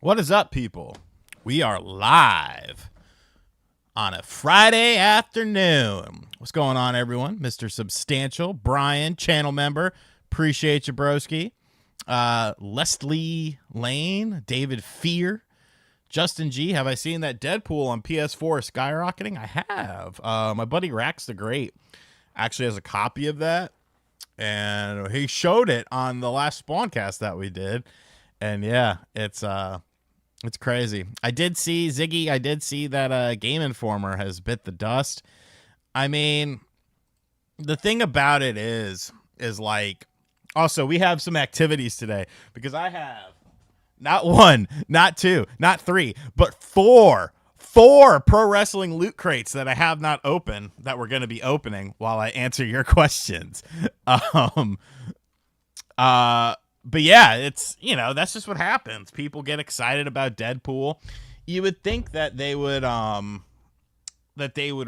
What is up, people? We are live on a Friday afternoon. What's going on, everyone? Mr. Substantial, Brian, channel member. Appreciate you, broski. Leslie Lane, David Fear, Justin G. Have I seen that Deadpool on PS4 skyrocketing? I have. My buddy Rax the Great actually has a copy of that, and he showed it on the last Spawncast that we did. And yeah, it's crazy. I did see Ziggy. I did see that Game Informer has bit the dust. I mean, the thing about it is like, also we have some activities today because I have not one, not two, not three, but four pro wrestling loot crates that I have not opened that we're going to be opening while I answer your questions. But yeah, it's, that's just what happens. People get excited about Deadpool. You would think that they would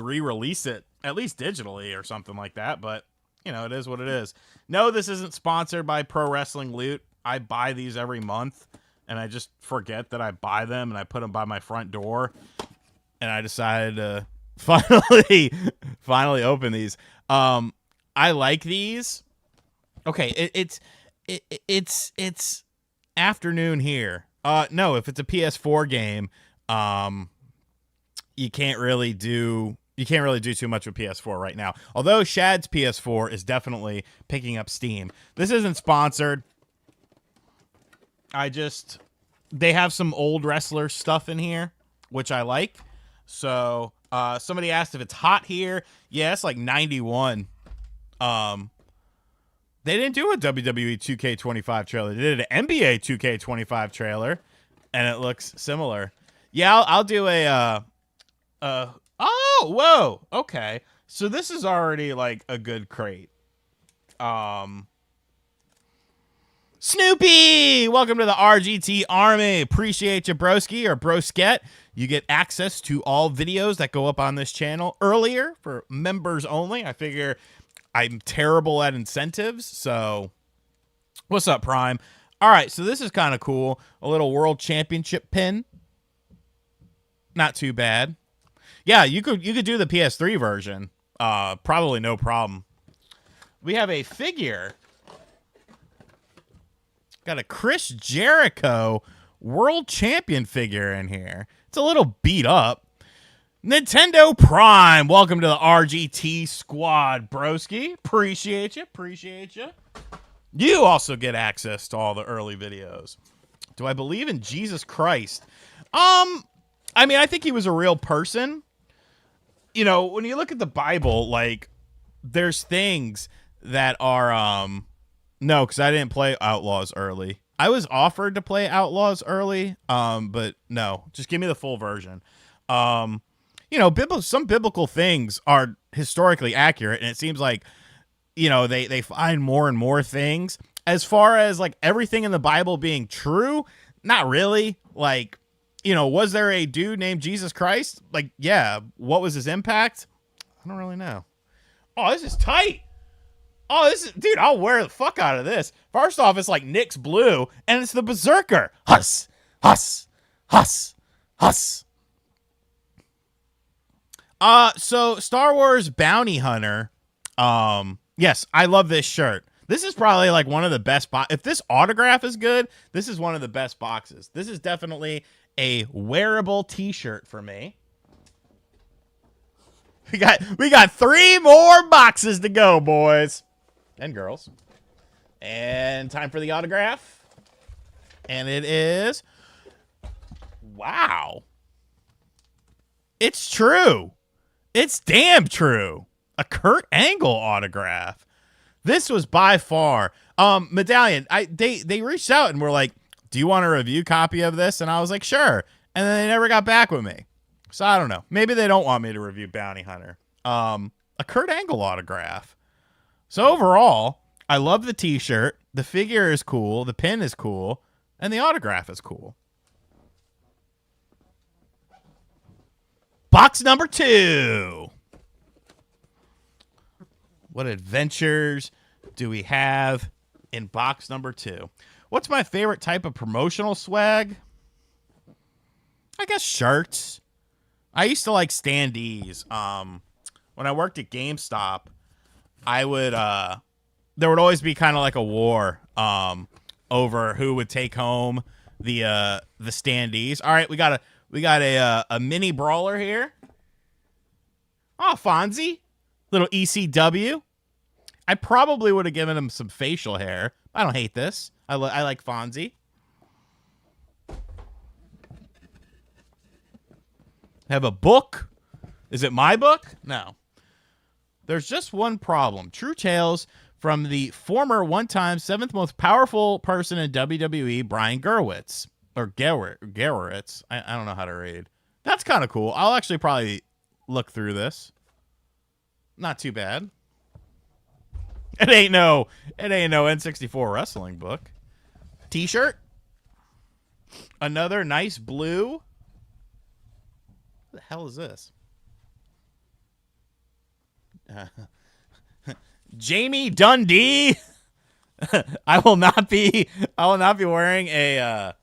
re-release it at least digitally or something like that, but it is what it is. No, this isn't sponsored by Pro Wrestling Loot. I buy these every month and I just forget that I buy them and I put them by my front door, and I decided to finally open these. I like these. Okay, it's afternoon here. No, if it's a PS4 game, you can't really do too much with PS4 right now. Although Shad's PS4 is definitely picking up steam. This isn't sponsored. They have some old wrestler stuff in here, which I like. So, somebody asked if it's hot here. Yeah, it's like 91. They didn't do a WWE 2K25 trailer. They did an NBA 2K25 trailer, and it looks similar. Yeah, I'll do oh, whoa, okay. So this is already like a good crate. Snoopy, welcome to the RGT Army. Appreciate you, broski or brosket. You get access to all videos that go up on this channel earlier for members only. I figure I'm terrible at incentives, so what's up, Prime? All right, so this is kind of cool. A little World Championship pin. Not too bad. Yeah, you could do the PS3 version. Probably no problem. We have a figure. Got a Chris Jericho World Champion figure in here. It's a little beat up. Nintendo Prime, welcome to the RGT squad, broski. Appreciate you. You also get access to all the early videos. Do I believe in Jesus Christ? I mean, I think he was a real person. When you look at the Bible, like, there's things that are, no, because I didn't play Outlaws early. I was offered to play Outlaws early, but no, just give me the full version. Some biblical things are historically accurate, and it seems like, they find more and more things. As far as, like, everything in the Bible being true, not really. Like, was there a dude named Jesus Christ? Like, yeah, what was his impact? I don't really know. Oh, this is tight. Oh, dude, I'll wear the fuck out of this. First off, it's like Nick's blue, and it's the Berserker. Huss, huss, huss, huss. So Star Wars Bounty Hunter. Yes, I love this shirt. This is probably like one of the best if this autograph is good, this is one of the best boxes. This is definitely a wearable t-shirt for me. We got 3 more boxes to go, boys and girls. And time for the autograph. And it is, wow. It's true. It's damn true. A Kurt Angle autograph. This was by far Medallion. They reached out and were like, "Do you want a review copy of this?" And I was like, "Sure." And then they never got back with me. So I don't know. Maybe they don't want me to review Bounty Hunter. A Kurt Angle autograph. So overall, I love the t-shirt. The figure is cool. The pin is cool. And the autograph is cool. Box number 2. What adventures do we have in box number 2? What's my favorite type of promotional swag? I guess shirts. I used to like standees. When I worked at GameStop, I would there would always be kind of like a war over who would take home the standees. All right, we got a mini brawler here. Oh, Fonzie, little ECW. I probably would have given him some facial hair. I don't hate this. I like Fonzie. Have a book. Is it my book? No. There's just one problem. True tales from the former one-time 7th most powerful person in WWE, Brian Gewirtz. Or Gewirtz. I don't know how to read. That's kind of cool. I'll actually probably look through this. Not too bad. It ain't no N64 wrestling book. T-shirt. Another nice blue. What the hell is this? Jamie Dundee. I will not be wearing a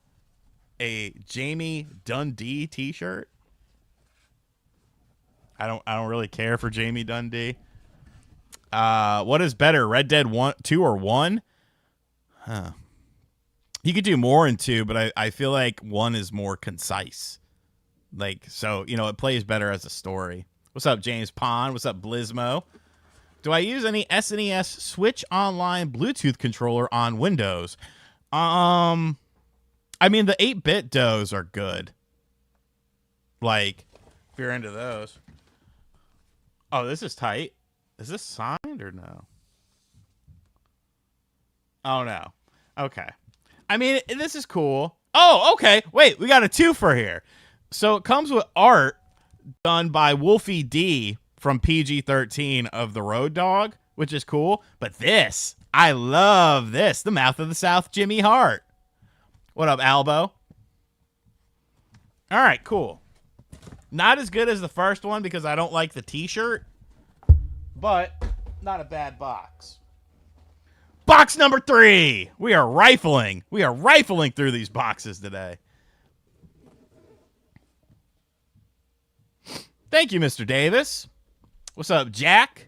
Jamie Dundee t-shirt. I don't really care for Jamie Dundee. What is better, Red Dead 2 or 1? Huh. You could do more in 2, but I feel like 1 is more concise. Like, so, it plays better as a story. What's up, James Pond? What's up, Blizmo? Do I use any SNES Switch Online Bluetooth controller on Windows? I mean, the 8-bit DOs are good. Like, if you're into those. Oh, this is tight. Is this signed or no? Oh, no. Okay. I mean, this is cool. Oh, okay. Wait, we got a twofer here. So it comes with art done by Wolfie D from PG-13 of the Road Dogg, which is cool. But this, I love this. The Mouth of the South, Jimmy Hart. What up, Albo? All right, cool. Not as good as the first one because I don't like the t-shirt, but not a bad box. Box number 3. We are rifling through these boxes today. Thank you, Mr. Davis. What's up, Jack?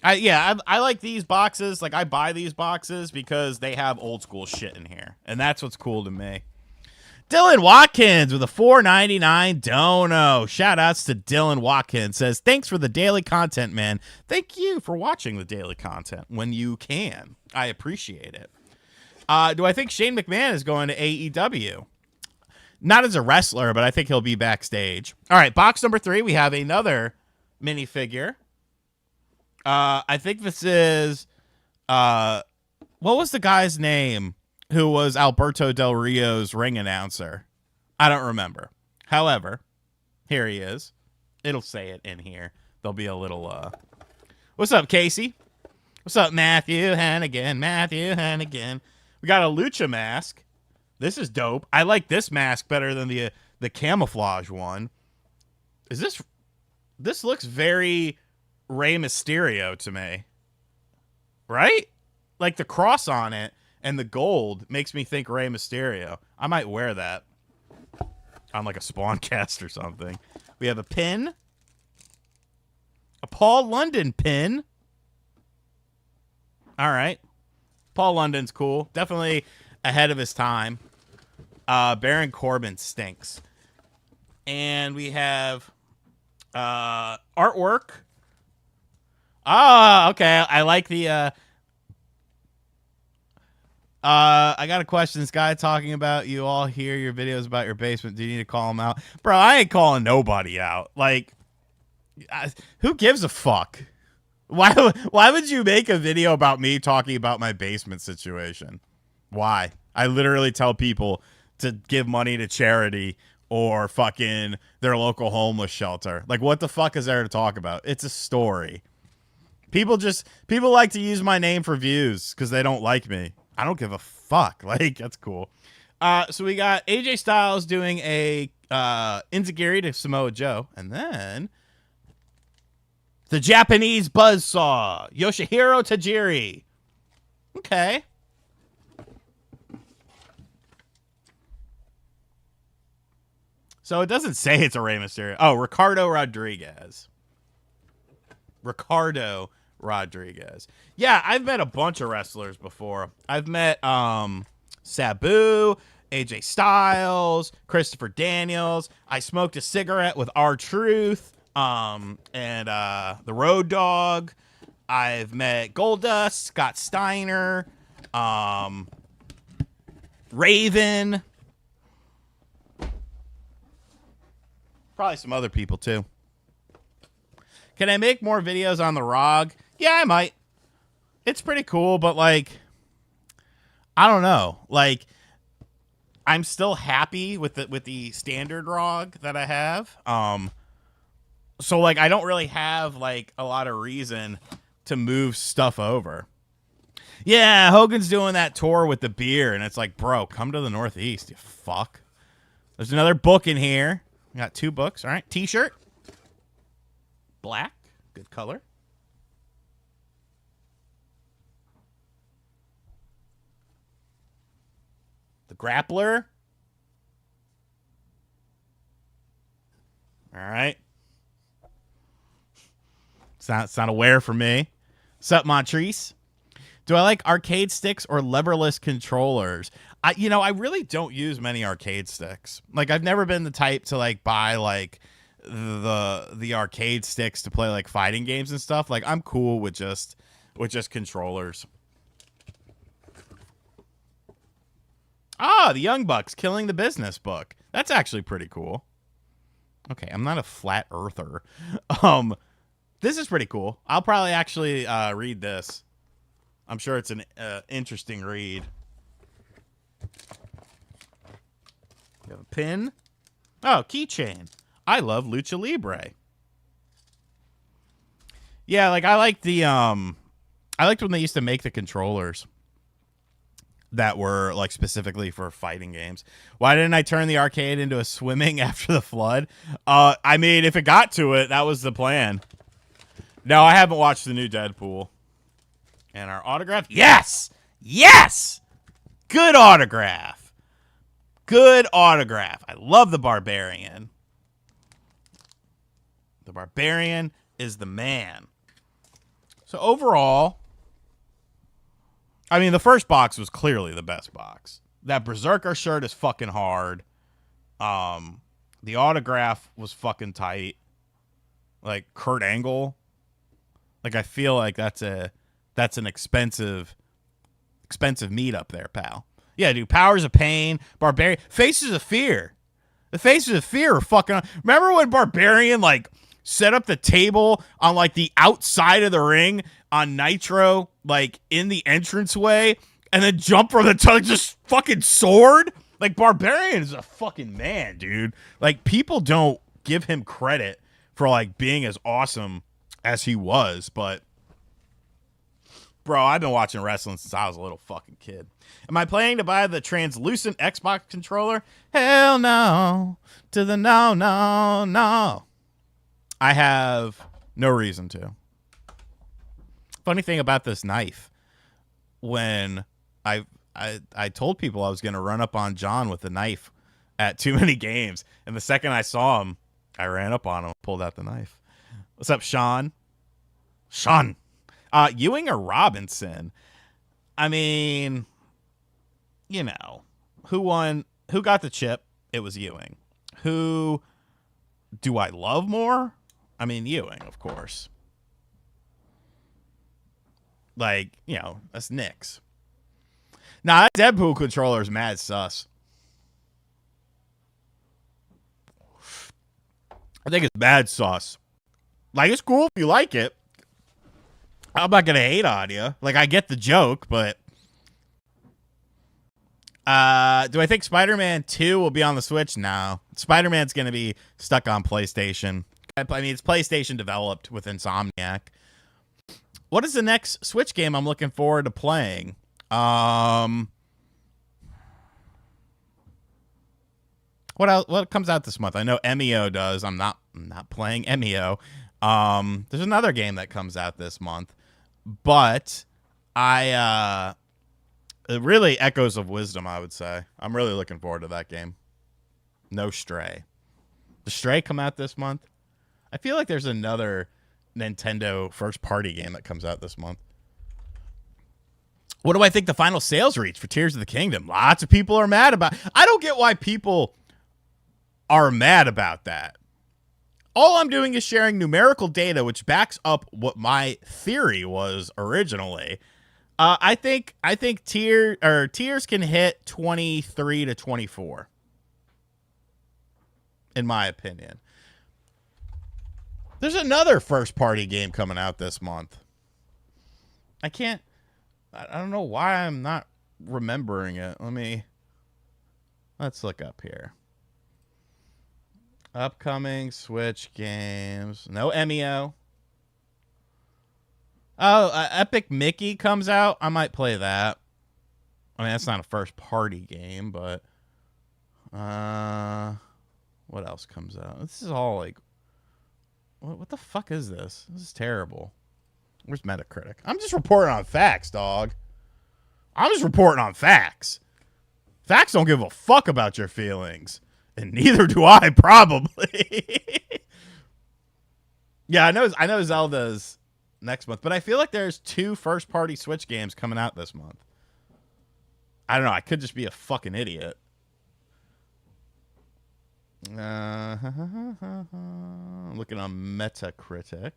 I like these boxes. Like, I buy these boxes because they have old school shit in here. And that's what's cool to me. Dylan Watkins with a $4.99 dono. Shout outs to Dylan Watkins. Says, thanks for the daily content, man. Thank you for watching the daily content when you can. I appreciate it. Do I think Shane McMahon is going to AEW? Not as a wrestler, but I think he'll be backstage. All right, box number 3. We have another minifigure. I think this is, what was the guy's name who was Alberto Del Rio's ring announcer? I don't remember. However, here he is. It'll say it in here. There'll be a little, what's up, Casey? What's up, Matthew Hannigan? We got a Lucha mask. This is dope. I like this mask better than the camouflage one. This looks very Rey Mysterio to me. Right? Like the cross on it and the gold makes me think Rey Mysterio. I might wear that on like a Spawn cast or something. We have a pin. A Paul London pin. All right. Paul London's cool. Definitely ahead of his time. Baron Corbin stinks. And we have artwork. Okay. I like the I got a question. This guy talking about you all hear your videos about your basement. Do you need to call him out? Bro, I ain't calling nobody out. Like, who gives a fuck? Why would you make a video about me talking about my basement situation? Why? I literally tell people to give money to charity or fucking their local homeless shelter. Like, what the fuck is there to talk about? It's a story. People like to use my name for views because they don't like me. I don't give a fuck. Like, that's cool. So we got AJ Styles doing a Enziguri to Samoa Joe. And then the Japanese buzzsaw, Yoshihiro Tajiri. Okay. So it doesn't say it's a Rey Mysterio. Oh, Ricardo Rodriguez. Ricardo Rodriguez. Yeah, I've met a bunch of wrestlers before. I've met Sabu, AJ Styles, Christopher Daniels. I smoked a cigarette with R-Truth, and the Road Dogg. I've met Goldust, Scott Steiner, Raven. Probably some other people too. Can I make more videos on the ROG? Yeah, I might. It's pretty cool, but like, I don't know. Like, I'm still happy with the standard ROG that I have. So like, I don't really have like a lot of reason to move stuff over. Yeah, Hogan's doing that tour with the beer, and it's like, bro, come to the Northeast, you fuck. There's another book in here. We got 2 books. All right, T-shirt. Black, good color. The Grappler. All right. It's not a wear for me. Sup, Montrese? Do I like arcade sticks or leverless controllers? I really don't use many arcade sticks. Like, I've never been the type to like buy like the arcade sticks to play like fighting games and stuff. Like, I'm cool with just controllers. Ah, the Young Bucks killing the business book. That's actually pretty cool. Okay, I'm not a flat earther. This is pretty cool. I'll probably actually read this. I'm sure it's an interesting read. You have a pin. Oh, keychain. I love Lucha Libre. Yeah, like I liked when they used to make the controllers that were like specifically for fighting games. Why didn't I turn the arcade into a swimming after the flood? I mean, if it got to it, that was the plan. No, I haven't watched the new Deadpool. And our autograph? Yes! Yes! Good autograph. Good autograph. I love the Barbarian. The Barbarian is the man. So overall, I mean, the first box was clearly the best box. That Berserker shirt is fucking hard. The autograph was fucking tight. Like Kurt Angle. Like, I feel like that's an expensive meat up there, pal. Yeah, dude. Powers of Pain, Barbarian, Faces of Fear. The Faces of Fear are fucking. Remember when Barbarian like set up the table on like the outside of the ring on Nitro, like in the entranceway, and then jump from the just fucking sword? Like, Barbarian is a fucking man, dude. Like, people don't give him credit for like being as awesome as he was, but bro, I've been watching wrestling since I was a little fucking kid. Am I planning to buy the translucent Xbox controller? Hell no. To the no, no, no. I have no reason to. Funny thing about this knife, when I told people I was going to run up on John with the knife at too many games, and the second I saw him, I ran up on him, pulled out the knife. What's up, Sean? Sean. Ewing or Robinson? I mean, you know, who won? Who got the chip? It was Ewing. Who do I love more? I mean, Ewing, of course. Like, you know, that's Knicks. Nah, that Deadpool controller is mad sus. I think it's mad sus. Like, it's cool if you like it. I'm not gonna hate on you. Like, I get the joke, but do I think Spider-Man 2 will be on the Switch? No. Spider-Man's gonna be stuck on PlayStation. I mean, it's PlayStation developed with Insomniac. What is the next Switch game I'm looking forward to playing? What else? What comes out this month? I know Emio does. I'm not playing Emio. There's another game that comes out this month. But really Echoes of Wisdom, I would say. I'm really looking forward to that game. No Stray. The Stray come out this month. I feel like there's another Nintendo first-party game that comes out this month. What do I think the final sales reach for Tears of the Kingdom? Lots of people are mad about. I don't get why people are mad about that. All I'm doing is sharing numerical data, which backs up what my theory was originally. I think Tears can hit 23 to 24. In my opinion. There's another first-party game coming out this month. I don't know why I'm not remembering it. Let's look up here. Upcoming Switch games. No Emio. Oh, Epic Mickey comes out. I might play that. I mean, that's not a first-party game, but... what else comes out? This is all like... What the fuck is this? This is terrible. Where's Metacritic? I'm just reporting on facts, dog. I'm just reporting on facts. Facts don't give a fuck about your feelings. And neither do I, probably. Yeah, I know Zelda's next month, but I feel like there's 2 first-party Switch games coming out this month. I don't know. I could just be a fucking idiot. Looking on Metacritic.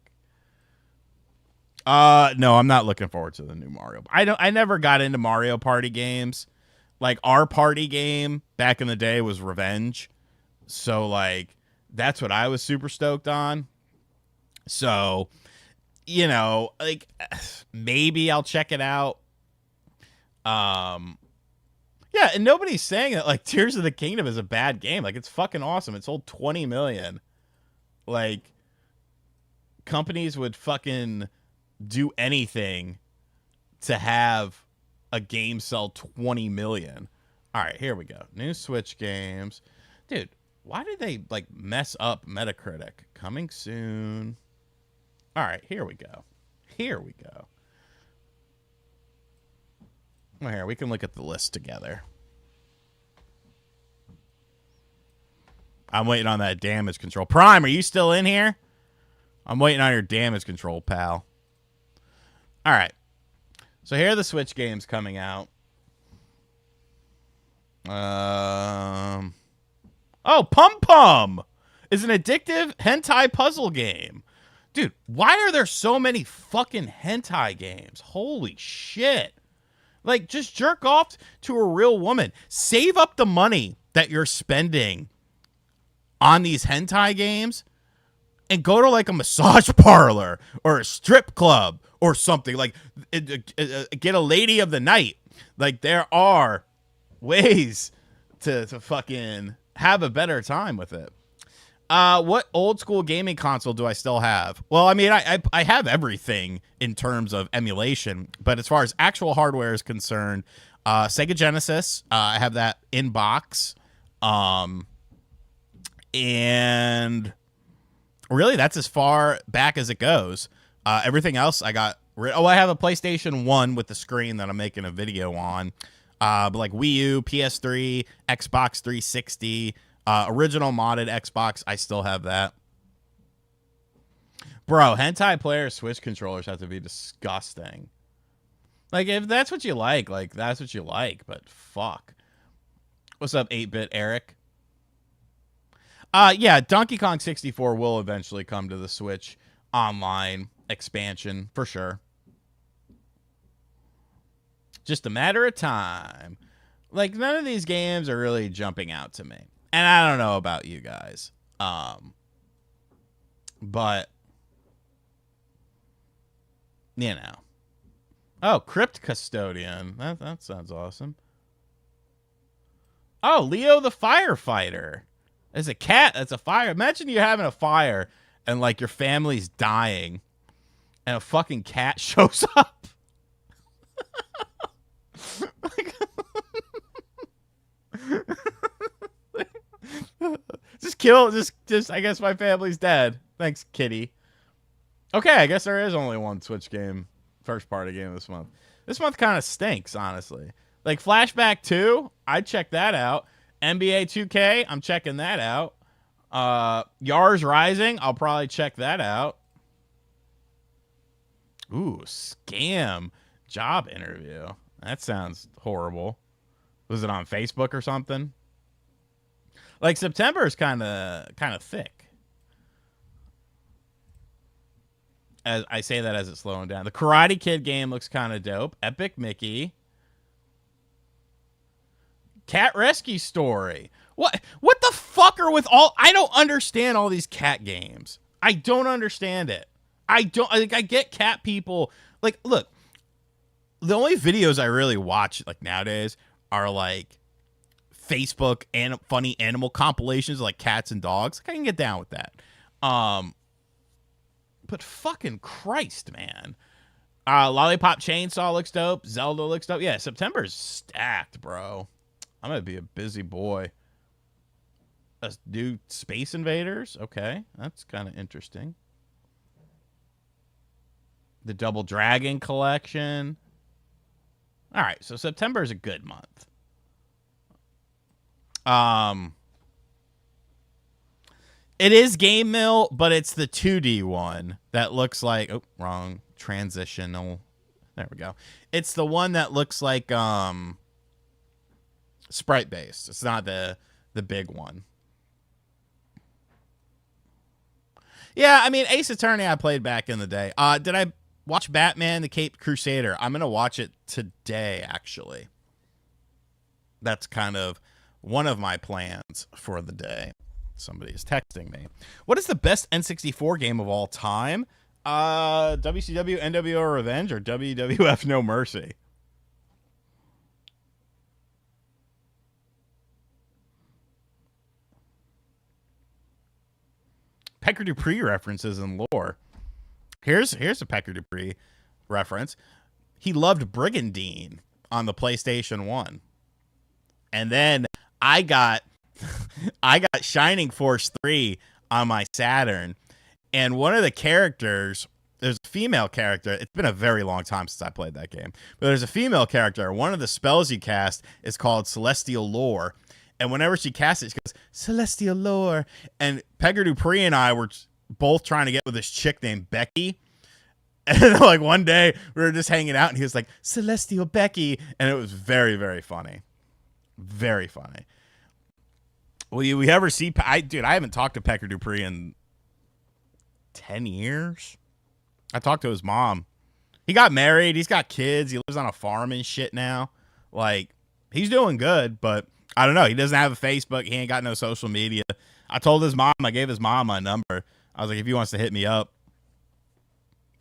No, I'm not looking forward to the new Mario. I never got into Mario Party games. Like, our party game back in the day was Revenge. So, like, that's what I was super stoked on. So, you know, like, maybe I'll check it out. Yeah, and nobody's saying that, like, Tears of the Kingdom is a bad game. Like, it's fucking awesome. It sold 20 million. Like, companies would fucking do anything to have a game sell 20 million. All right, here we go. New Switch games. Dude, why did they, like, mess up Metacritic? Coming soon. All right, here we go. Here we go. Well, here, we can look at the list together. I'm waiting on that damage control. Prime, are you still in here? I'm waiting on your damage control, pal. All right. So here are the Switch games coming out. Oh, Pum Pum is an addictive hentai puzzle game. Dude, why are there so many fucking hentai games? Holy shit. Like, just jerk off to a real woman. Save up the money that you're spending on these hentai games and go to, like, a massage parlor or a strip club or something. Like, get a lady of the night. Like, there are ways to fucking have a better time with it. What old school gaming console do I still have? Well, I mean, I have everything in terms of emulation, but as far as actual hardware is concerned, Sega Genesis, I have that in box. And really that's as far back as it goes. Everything else I got. I have a PlayStation 1 with the screen that I'm making a video on. But like Wii U, PS3, Xbox 360, original modded Xbox, I still have that. Bro, hentai player Switch controllers have to be disgusting. Like, if that's what you like, that's what you like, but fuck. What's up, 8-Bit Eric? Yeah, Donkey Kong 64 will eventually come to the Switch online expansion, for sure. Just a matter of time. Like, none of these games are really jumping out to me. And I don't know about you guys. But, you know. Oh, Crypt Custodian. That sounds awesome. Oh, Leo the Firefighter. There's a cat that's a fire. Imagine you're having a fire and, like, your family's dying and a fucking cat shows up. just I guess my family's dead. Thanks, kitty. Okay, I guess there is only one Switch game, first party game this month. This month kind of stinks, honestly. Like Flashback 2, I'd check that out. NBA 2K, I'm checking that out. Yars Rising, I'll probably check that out. Ooh, scam job interview. That sounds horrible. Was it on Facebook or something? Like September is kind of thick. As I say that as it's slowing down. The Karate Kid game looks kind of dope. Epic Mickey. Cat Rescue Story. What the fuck are with all... I don't understand all these cat games. I don't understand it. I get cat people. Like, look, the only videos I really watch like nowadays are like Facebook and funny animal compilations like cats and dogs. Like, I can get down with that. But fucking Christ, man. Lollipop Chainsaw looks dope. Zelda looks dope. Yeah, September's stacked, bro. I'm gonna be a busy boy. Let's do Space Invaders. Okay, that's kind of interesting. The Double Dragon collection. All right, so September is a good month. It is Game Mill, but it's the 2D one that looks like... Oh, wrong. Transitional. There we go. It's the one that looks like sprite-based. It's not the big one. Yeah, I mean, Ace Attorney I played back in the day. Did I watch Batman the Caped Crusader? I'm going to watch it today, actually. That's kind of one of my plans for the day. Somebody is texting me. What is the best N64 game of all time? WCW NWO Revenge or WWF No Mercy? Pecker Dupree references and lore. Here's a Pecker Dupree reference. He loved Brigandine on the PlayStation 1. And then I got Shining Force 3 on my Saturn. And one of the characters, there's a female character. It's been a very long time since I played that game. But there's a female character. One of the spells you cast is called Celestial Lore. And whenever she casts it, she goes, Celestial Lore. And Pecker Dupree and I were both trying to get with this chick named Becky. And like one day we were just hanging out and he was like, Celestial Becky. And it was very, very funny. Very funny. Will you ever see... Dude, I haven't talked to Pecker Dupree in 10 years. I talked to his mom. He got married. He's got kids. He lives on a farm and shit now. Like, he's doing good, but I don't know. He doesn't have a Facebook. He ain't got no social media. I told his mom, I gave his mom my number. I was like, if he wants to hit me up.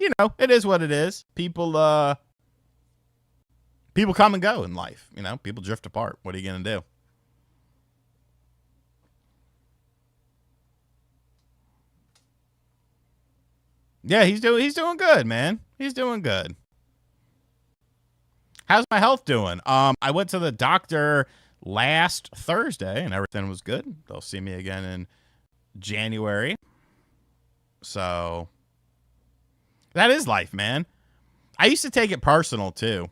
You know, it is what it is. People come and go in life. You know, people drift apart. What are you going to do? Yeah, he's doing good, man. He's doing good. How's my health doing? I went to the doctor last Thursday and everything was good. They'll see me again in January. So that is life, man. I used to take it personal too,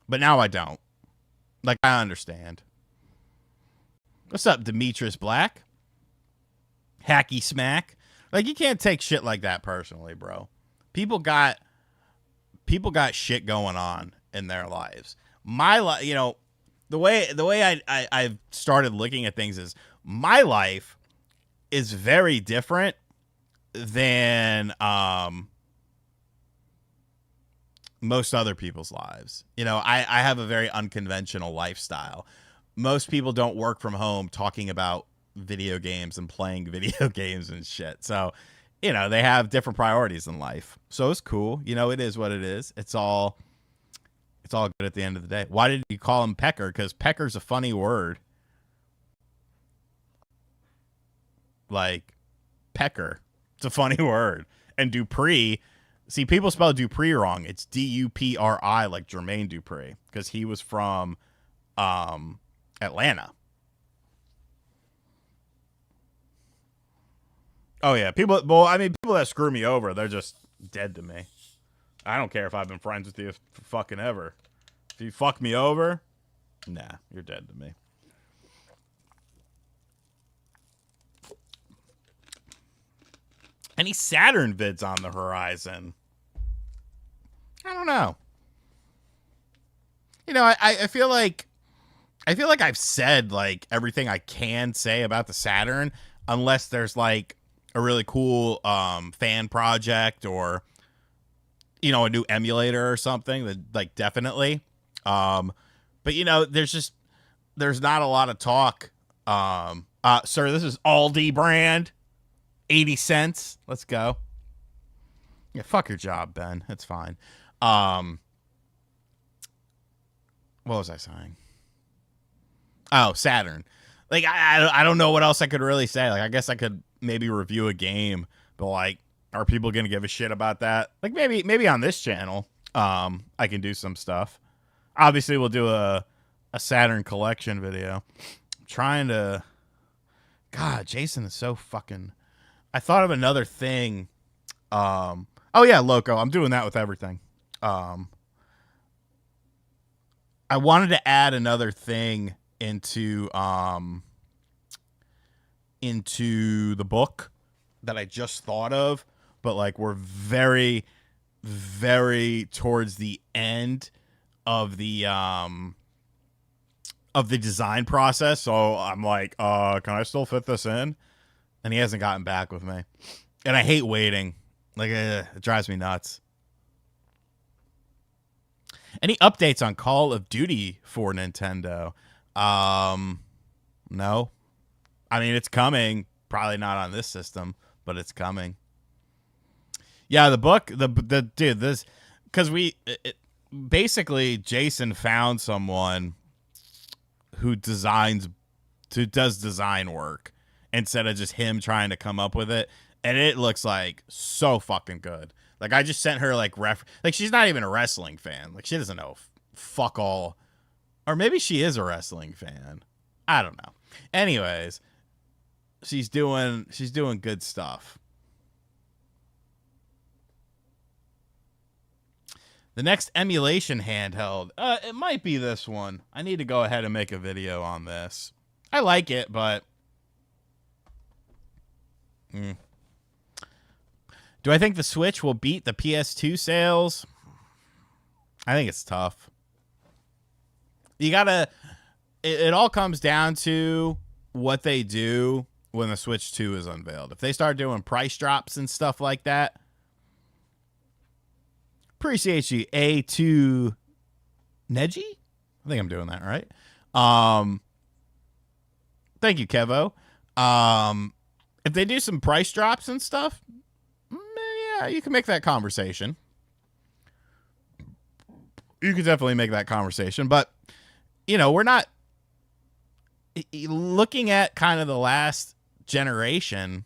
but now I don't. Like, I understand. What's up, Demetrius Black? Hacky Smack. Like, you can't take shit like that personally, bro. People got shit going on in their lives. My life, you know, the way I've started looking at things is my life is very different than most other people's lives. You know, I have a very unconventional lifestyle. Most people don't work from home talking about video games and playing video games and shit. So, you know, they have different priorities in life. So it's cool. You know, it is what it is. It's all good at the end of the day. Why did you call him Pecker? Because Pecker's a funny word. Like, Pecker. It's a funny word. And Dupree, see, people spell Dupree wrong. It's Dupri, like Jermaine Dupri, because he was from Atlanta. Oh, yeah. People that screw me over, they're just dead to me. I don't care if I've been friends with you for fucking ever. If you fuck me over, nah, you're dead to me. Any Saturn vids on the horizon? I don't know. You know, I feel like I've said like everything I can say about the Saturn, unless there's like a really cool fan project or a new emulator or something that like definitely. But there's not a lot of talk. Sir, this is Aldi brand, 80 cents. Let's go. Yeah, fuck your job, Ben. It's fine. What was I saying? Oh, Saturn. Like I don't know what else I could really say. Like I guess I could maybe review a game, but like, are people gonna give a shit about that? Like maybe on this channel, I can do some stuff. Obviously, we'll do a Saturn collection video. I'm trying to. God, Jason is so fucking. I thought of another thing. Oh yeah, Loco. I'm doing that with everything. I wanted to add another thing into the book that I just thought of, but like we're very, very towards the end of the design process. So I'm like, can I still fit this in? And he hasn't gotten back with me. And I hate waiting. Like it drives me nuts. Any updates on Call of Duty for Nintendo? No. I mean, it's coming. Probably not on this system, but it's coming. Yeah, the book, the dude, this, because basically Jason found someone who does design work instead of just him trying to come up with it, and it looks like so fucking good. Like I just sent her like like she's not even a wrestling fan. Like she doesn't know fuck all, or maybe she is a wrestling fan. I don't know. Anyways, she's doing good stuff. The next emulation handheld, it might be this one. I need to go ahead and make a video on this. I like it, but do I think the Switch will beat the PS2 sales? I think it's tough. You gotta. It all comes down to what they do when the Switch 2 is unveiled. If they start doing price drops and stuff like that. Appreciate you, A2 Neji. I think I'm doing that right. Thank you, Kevo. If they do some price drops and stuff, yeah, you can make that conversation. You could definitely make that conversation, but we're not looking at kind of the last generation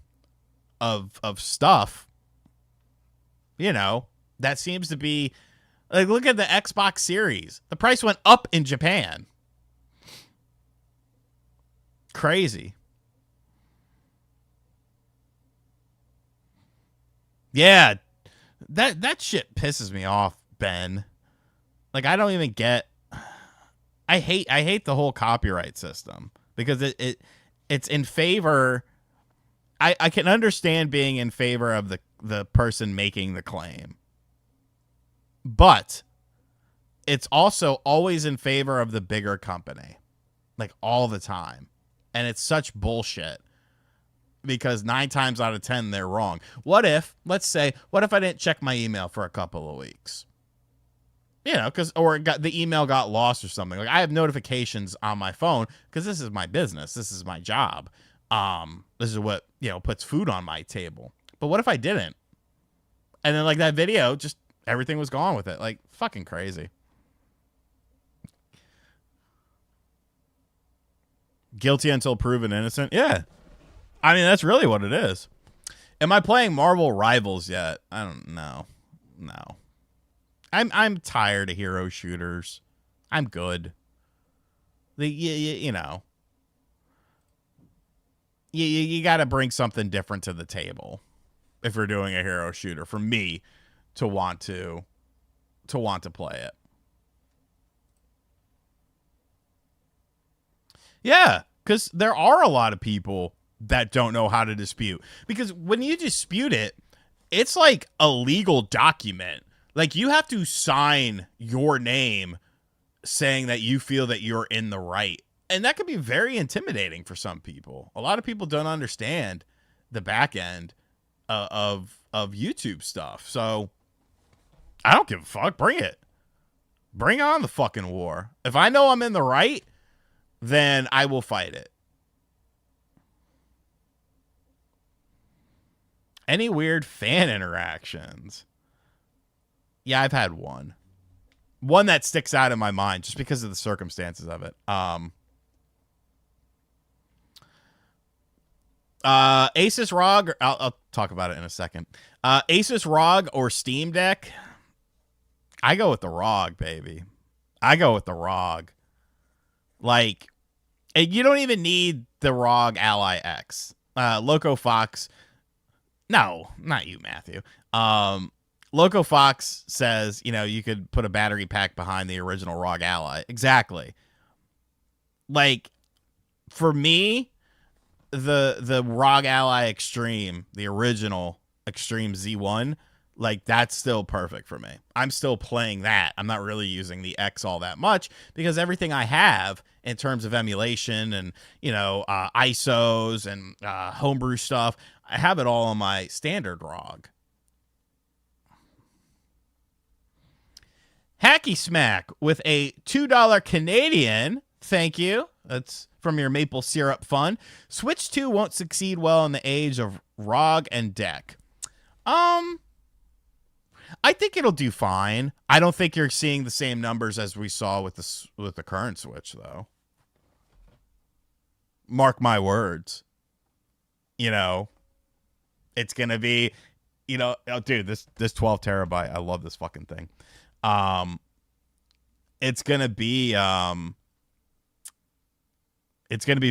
of stuff. That seems to be like, look at the Xbox Series. The price went up in Japan. Crazy. Yeah. That shit pisses me off, Ben. Like I don't even get. I hate the whole copyright system because it's in favor. I can understand being in favor of the person making the claim. But it's also always in favor of the bigger company. Like all the time. And it's such bullshit. Because 9 times out of 10, they're wrong. What if I didn't check my email for a couple of weeks? Or the email got lost or something. Like I have notifications on my phone because this is my business. This is my job. This is what, puts food on my table. But what if I didn't? And then like that video, just everything was gone with it. Like fucking crazy. Guilty until proven innocent. Yeah. I mean, that's really what it is. Am I playing Marvel Rivals yet? I don't know. No. I'm tired of hero shooters. I'm good. You got to bring something different to the table if we're doing a hero shooter for me to want to play it. Yeah, because there are a lot of people that don't know how to dispute. Because when you dispute it, it's like a legal document. Like, you have to sign your name saying that you feel that you're in the right. And that can be very intimidating for some people. A lot of people don't understand the back end of YouTube stuff. So I don't give a fuck. Bring it. Bring on the fucking war. If I know I'm in the right, then I will fight it. Any weird fan interactions? Yeah, I've had one. One that sticks out in my mind just because of the circumstances of it. Asus ROG, I'll talk about it in a second. Asus ROG or Steam Deck? I go with the ROG, baby. I go with the ROG. Like, you don't even need the ROG Ally X. Loco Fox. No, not you, Matthew. Loco Fox says, you could put a battery pack behind the original ROG Ally. Exactly. Like, for me, the ROG Ally Extreme, the original Extreme Z1, like, that's still perfect for me. I'm still playing that. I'm not really using the X all that much because everything I have in terms of emulation and, ISOs and homebrew stuff, I have it all on my standard ROG. Hacky Smack with a $2 Canadian. Thank you. That's from your maple syrup fund. Switch 2 won't succeed well in the age of ROG and deck. I think it'll do fine. I don't think you're seeing the same numbers as we saw with the current Switch, though. Mark my words. It's gonna be, dude, this 12 terabyte. I love this fucking thing. It's gonna be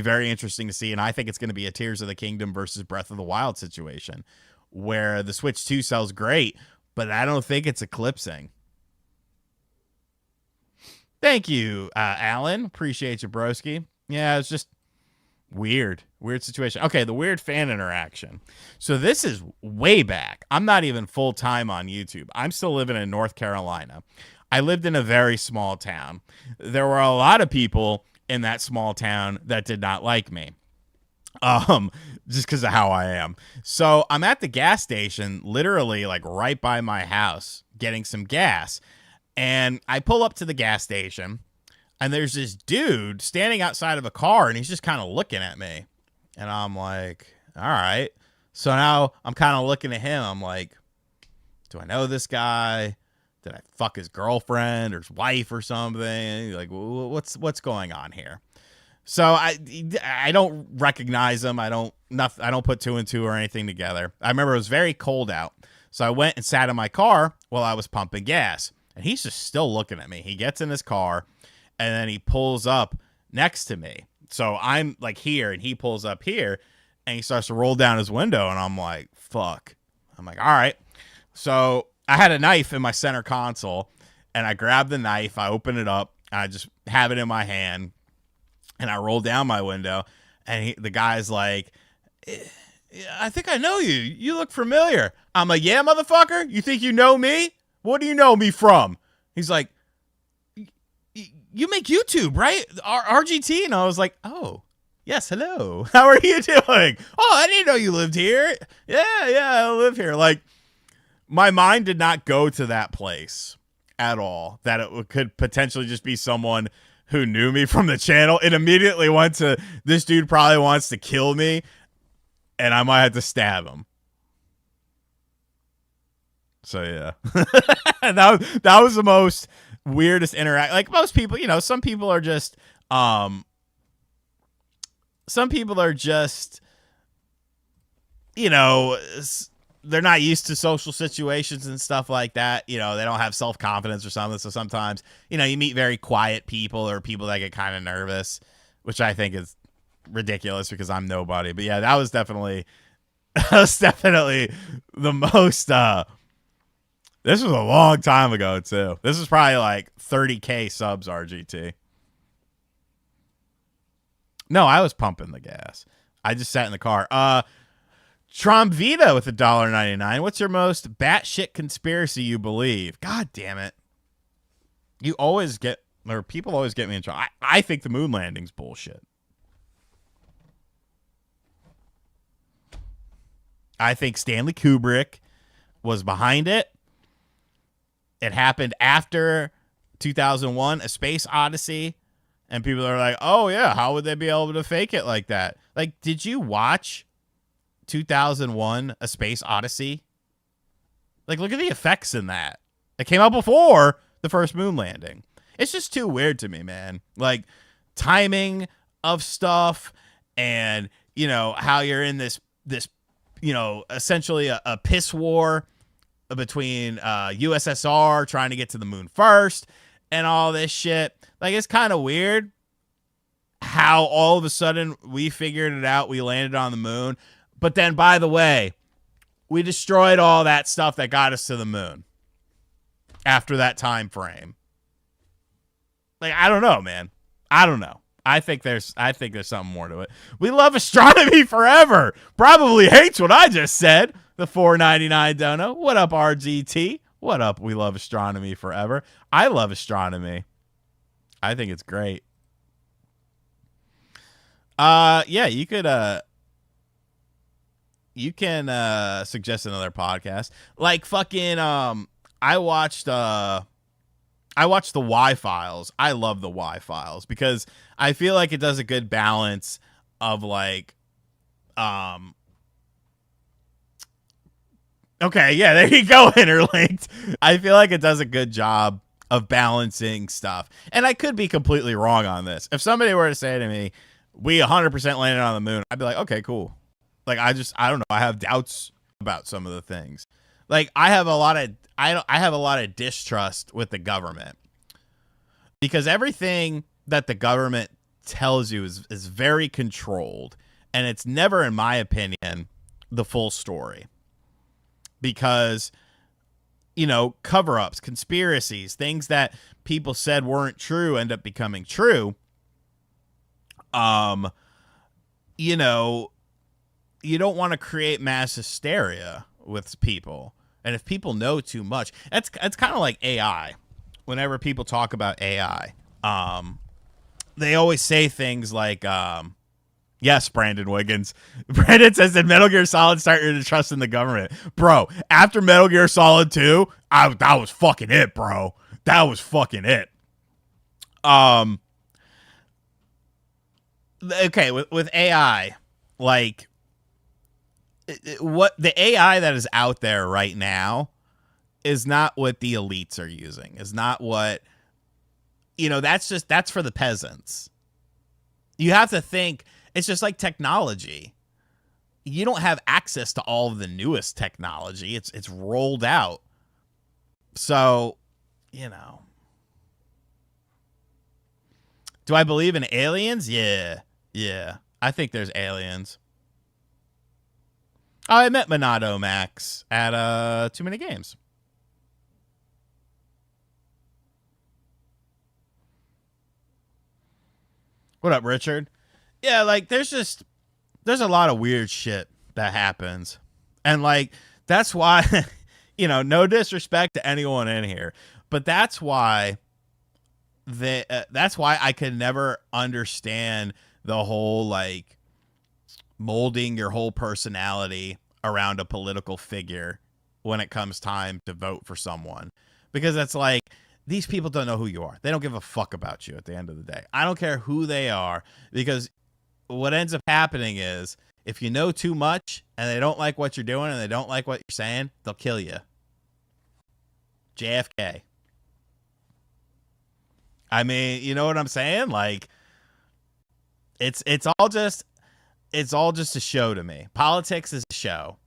very interesting to see, and I think it's gonna be a Tears of the Kingdom versus Breath of the Wild situation, where the Switch 2 sells great, but I don't think it's eclipsing. Thank you, Alan. Appreciate you, broski. Yeah, it's just weird situation. Okay, the weird fan interaction. So this is way back. I'm not even full time on YouTube. I'm still living in North Carolina. I lived in a very small town. There were a lot of people in that small town that did not like me. Just because of how I am. So I'm at the gas station, literally like right by my house, getting some gas. And I pull up to the gas station, and there's this dude standing outside of a car, and he's just kind of looking at me. And I'm like, all right. So now I'm kind of looking at him. I'm like, do I know this guy? Did I fuck his girlfriend or his wife or something? Like, what's going on here? So I don't recognize him. I don't put two and two or anything together. I remember it was very cold out. So I went and sat in my car while I was pumping gas. And he's just still looking at me. He gets in his car, and then he pulls up next to me. So I'm like here, and he pulls up here, and he starts to roll down his window, and I'm like, fuck. I'm like, all right. So I had a knife in my center console, and I grabbed the knife. I open it up. I just have it in my hand, and I roll down my window, and the guy's like, I think I know you. You look familiar. I'm like, yeah, motherfucker? You think you know me? What do you know me from? He's like, you make YouTube, right? RGT? And I was like, oh, yes, hello. How are you doing? Oh, I didn't know you lived here. Yeah, I live here. Like, my mind did not go to that place at all, that it could potentially just be someone who knew me from the channel. It immediately went to, this dude probably wants to kill me, and I might have to stab him. So, yeah. that was the most weirdest interact. Like, most people, some people are just, they're not used to social situations and stuff like that. They don't have self-confidence or something. So sometimes, you meet very quiet people or people that get kind of nervous, which I think is ridiculous because I'm nobody. But yeah, that was definitely the most, this was a long time ago too. This is probably like 30K subs RGT. No, I was pumping the gas. I just sat in the car. Tromvita with $1.99. What's your most batshit conspiracy you believe? God damn it. You always get, or people always get me in trouble. I think the moon landing's bullshit. I think Stanley Kubrick was behind it. It happened after 2001, A Space Odyssey. And people are like, oh, yeah, how would they be able to fake it like that? Like, did you watch 2001, A Space Odyssey? Like, look at the effects in that. It came out before the first moon landing. It's just too weird to me, man. Like, timing of stuff and, you know, how you're in this you know, essentially a piss war between USSR trying to get to the moon first and all this shit. Like, it's kind of weird how all of a sudden we figured it out. We landed on the moon. But then, by the way, we destroyed all that stuff that got us to the moon after that time frame. Like, I don't know, man. I don't know. I think there's something more to it. We love astronomy forever. Probably hates what I just said. The $4.99 dono. What up, RGT? What up? We love astronomy forever. I love astronomy. I think it's great. Yeah, you can suggest another podcast. Like fucking I watched the Y-Files. I love the Y-Files because I feel like it does a good balance of like okay, yeah, there you go, Interlinked. I feel like it does a good job of balancing stuff. And I could be completely wrong on this. If somebody were to say to me, we 100% landed on the moon, I'd be like, okay, cool. Like, I don't know. I have doubts about some of the things. Like, I have a lot of distrust with the government because everything that the government tells you is very controlled, and it's never, in my opinion, the full story. Because, you know, cover-ups, conspiracies, things that people said weren't true end up becoming true. You know, you don't want to create mass hysteria with people. And if people know too much, it's kind of like AI. Whenever people talk about AI, they always say things like, yes, Brandon Wiggins. Brandon says that Metal Gear Solid started to trust in the government. Bro, after Metal Gear Solid 2, that was fucking it, bro. That was fucking it. Okay, with AI, like, what the AI that is out there right now is not what the elites are using. Is not what, you know, that's for the peasants. You have to think, it's just like technology. You don't have access to all of the newest technology. It's rolled out. So, you know. Do I believe in aliens? Yeah. I think there's aliens. Oh, I met Monado Max at Too Many Games. What up, Richard? Yeah, like there's a lot of weird shit that happens. And like that's why you know, no disrespect to anyone in here, but that's why I could never understand the whole like molding your whole personality around a political figure when it comes time to vote for someone, because it's like these people don't know who you are. They don't give a fuck about you at the end of the day. I don't care who they are, because what ends up happening is if you know too much and they don't like what you're doing and they don't like what you're saying, they'll kill you. JFK. I mean, you know what I'm saying? Like it's all just a show to me. Politics is a show.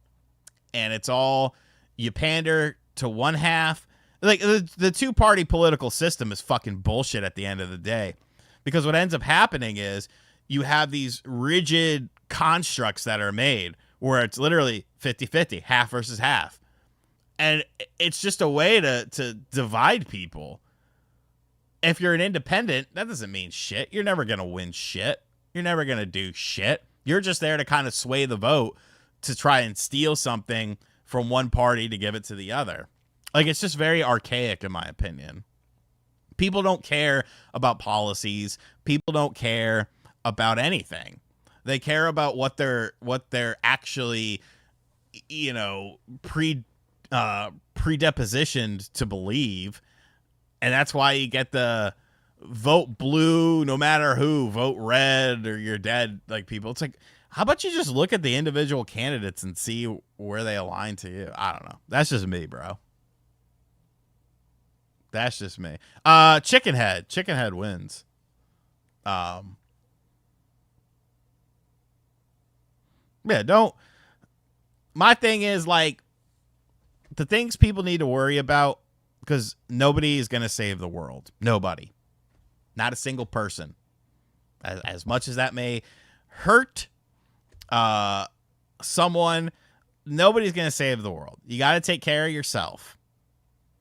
And it's all, you pander to one half. Like the two-party political system is fucking bullshit at the end of the day. Because what ends up happening is you have these rigid constructs that are made where it's literally 50-50, half versus half. And it's just a way to divide people. If you're an independent, that doesn't mean shit. You're never going to win shit. You're never going to do shit. You're just there to kind of sway the vote to try and steal something from one party to give it to the other. Like, it's just very archaic, in my opinion. People don't care about policies. People don't care about anything. They care about what they're actually, predepositioned to believe. And that's why you get the vote blue no matter who, vote red or you're dead, like, people. It's like, how about you just look at the individual candidates and see where they align to you? I don't know. That's just me, bro. That's just me. Chickenhead. Chickenhead wins. Yeah, don't. My thing is, like, the things people need to worry about, because nobody is going to save the world. Nobody. Not a single person. As much as that may hurt someone, nobody's going to save the world. You got to take care of yourself.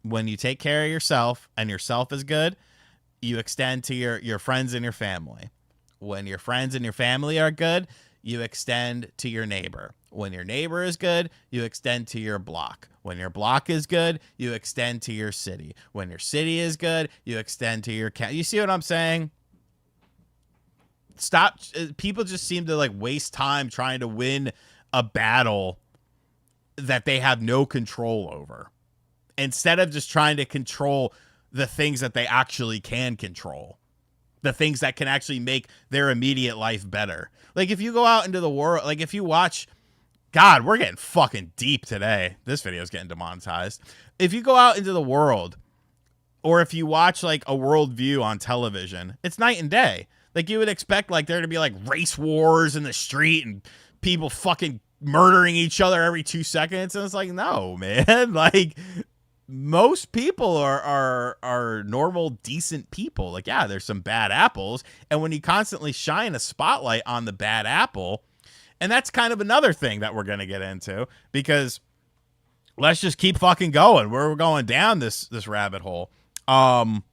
When you take care of yourself and yourself is good, you extend to your friends and your family. When your friends and your family are good, you extend to your neighbor. When your neighbor is good, you extend to your block. When your block is good, you extend to your city. When your city is good, you extend to your county. You see what I'm saying? Stop. People just seem to, like, waste time trying to win a battle that they have no control over, instead of just trying to control the things that they actually can control, the things that can actually make their immediate life better. Like, if you go out into the world, like, if you watch, God, we're getting fucking deep today. This video is getting demonetized. If you go out into the world, or if you watch, like, a worldview on television, it's night and day. Like, you would expect, like, there to be, like, race wars in the street and people fucking murdering each other every 2 seconds. And it's like, no, man. Like, most people are normal, decent people. Like, yeah, there's some bad apples. And when you constantly shine a spotlight on the bad apple, and that's kind of another thing that we're going to get into, because let's just keep fucking going. We're going down this rabbit hole. What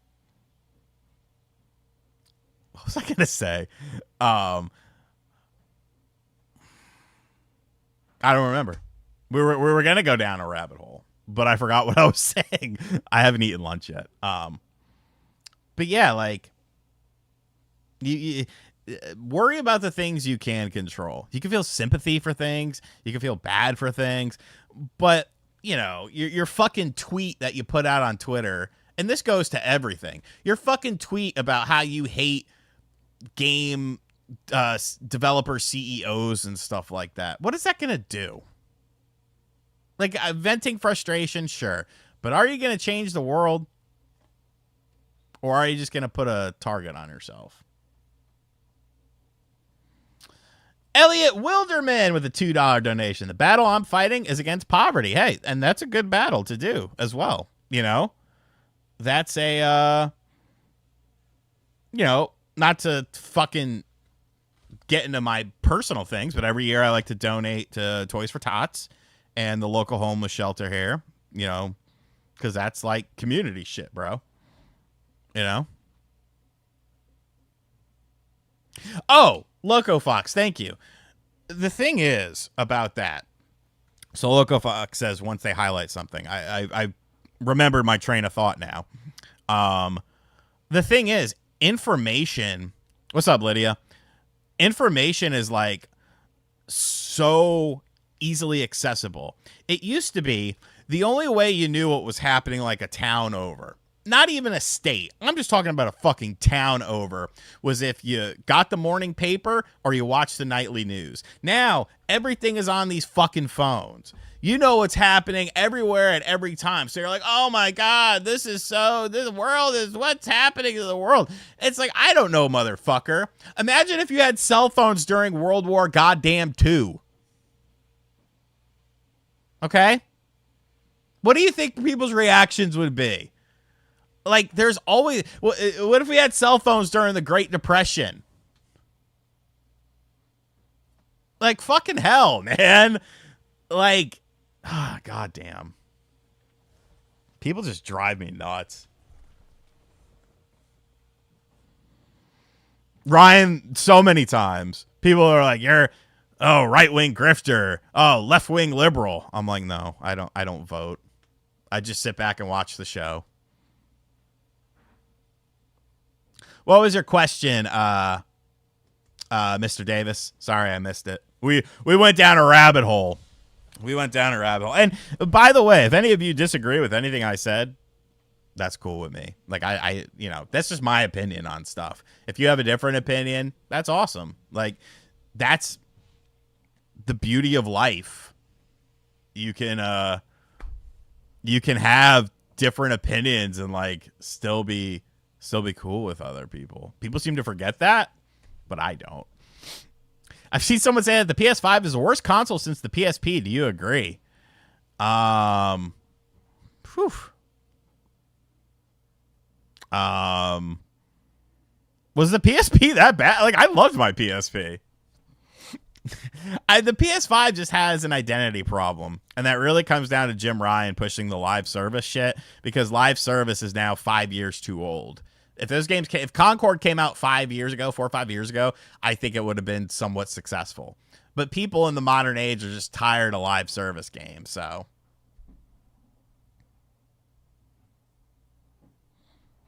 was I going to say? I don't remember. We were going to go down a rabbit hole, but I forgot what I was saying. I haven't eaten lunch yet. But yeah, like, you worry about the things you can control. You can feel sympathy for things. You can feel bad for things. But, your fucking tweet that you put out on Twitter, and this goes to everything. Your fucking tweet about how you hate game developer CEOs and stuff like that. What is that going to do? Like, venting frustration, sure. But are you going to change the world? Or are you just going to put a target on yourself? Elliot Wilderman with a $2 donation. The battle I'm fighting is against poverty. Hey, and that's a good battle to do as well. That's a, not to fucking get into my personal things, but every year I like to donate to Toys for Tots and the local homeless shelter here, because that's like community shit, bro. Oh, Loco Fox, thank you. The thing is about that. So Loco Fox says once they highlight something, I remembered my train of thought now. The thing is, information. What's up, Lydia? Information is, like, so easily accessible. It used to be the only way you knew what was happening, like, a town over, not even a state, I'm just talking about a fucking town over, was if you got the morning paper or you watched the nightly news. Now everything is on these fucking phones. You know what's happening everywhere at every time. So you're like, oh my God, this world is what's happening to the world. It's like, I don't know, motherfucker. Imagine if you had cell phones during World War goddamn II. Okay? What do you think people's reactions would be? Like, there's always, what if we had cell phones during the Great Depression? Like, fucking hell, man. Like, goddamn. People just drive me nuts. Ryan, so many times, people are like, Oh, right-wing grifter. Oh, left-wing liberal. I'm like, no, I don't vote. I just sit back and watch the show. What was your question, Mr. Davis? Sorry, I missed it. We went down a rabbit hole. And by the way, if any of you disagree with anything I said, that's cool with me. Like I that's just my opinion on stuff. If you have a different opinion, that's awesome. Like that's the beauty of life. You can have different opinions and like still be cool with other people. People seem to forget that, but I don't. I've seen someone say that the PS5 is the worst console since the PSP. Do you agree? Whew. Was the PSP that bad? Like, I loved my PSP. The PS5 just has an identity problem, and that really comes down to Jim Ryan pushing the live service shit, because live service is now 5 years too old. If Concord came out 5 years ago, 4 or 5 years ago, I think it would have been somewhat successful. But people in the modern age are just tired of live service games, so.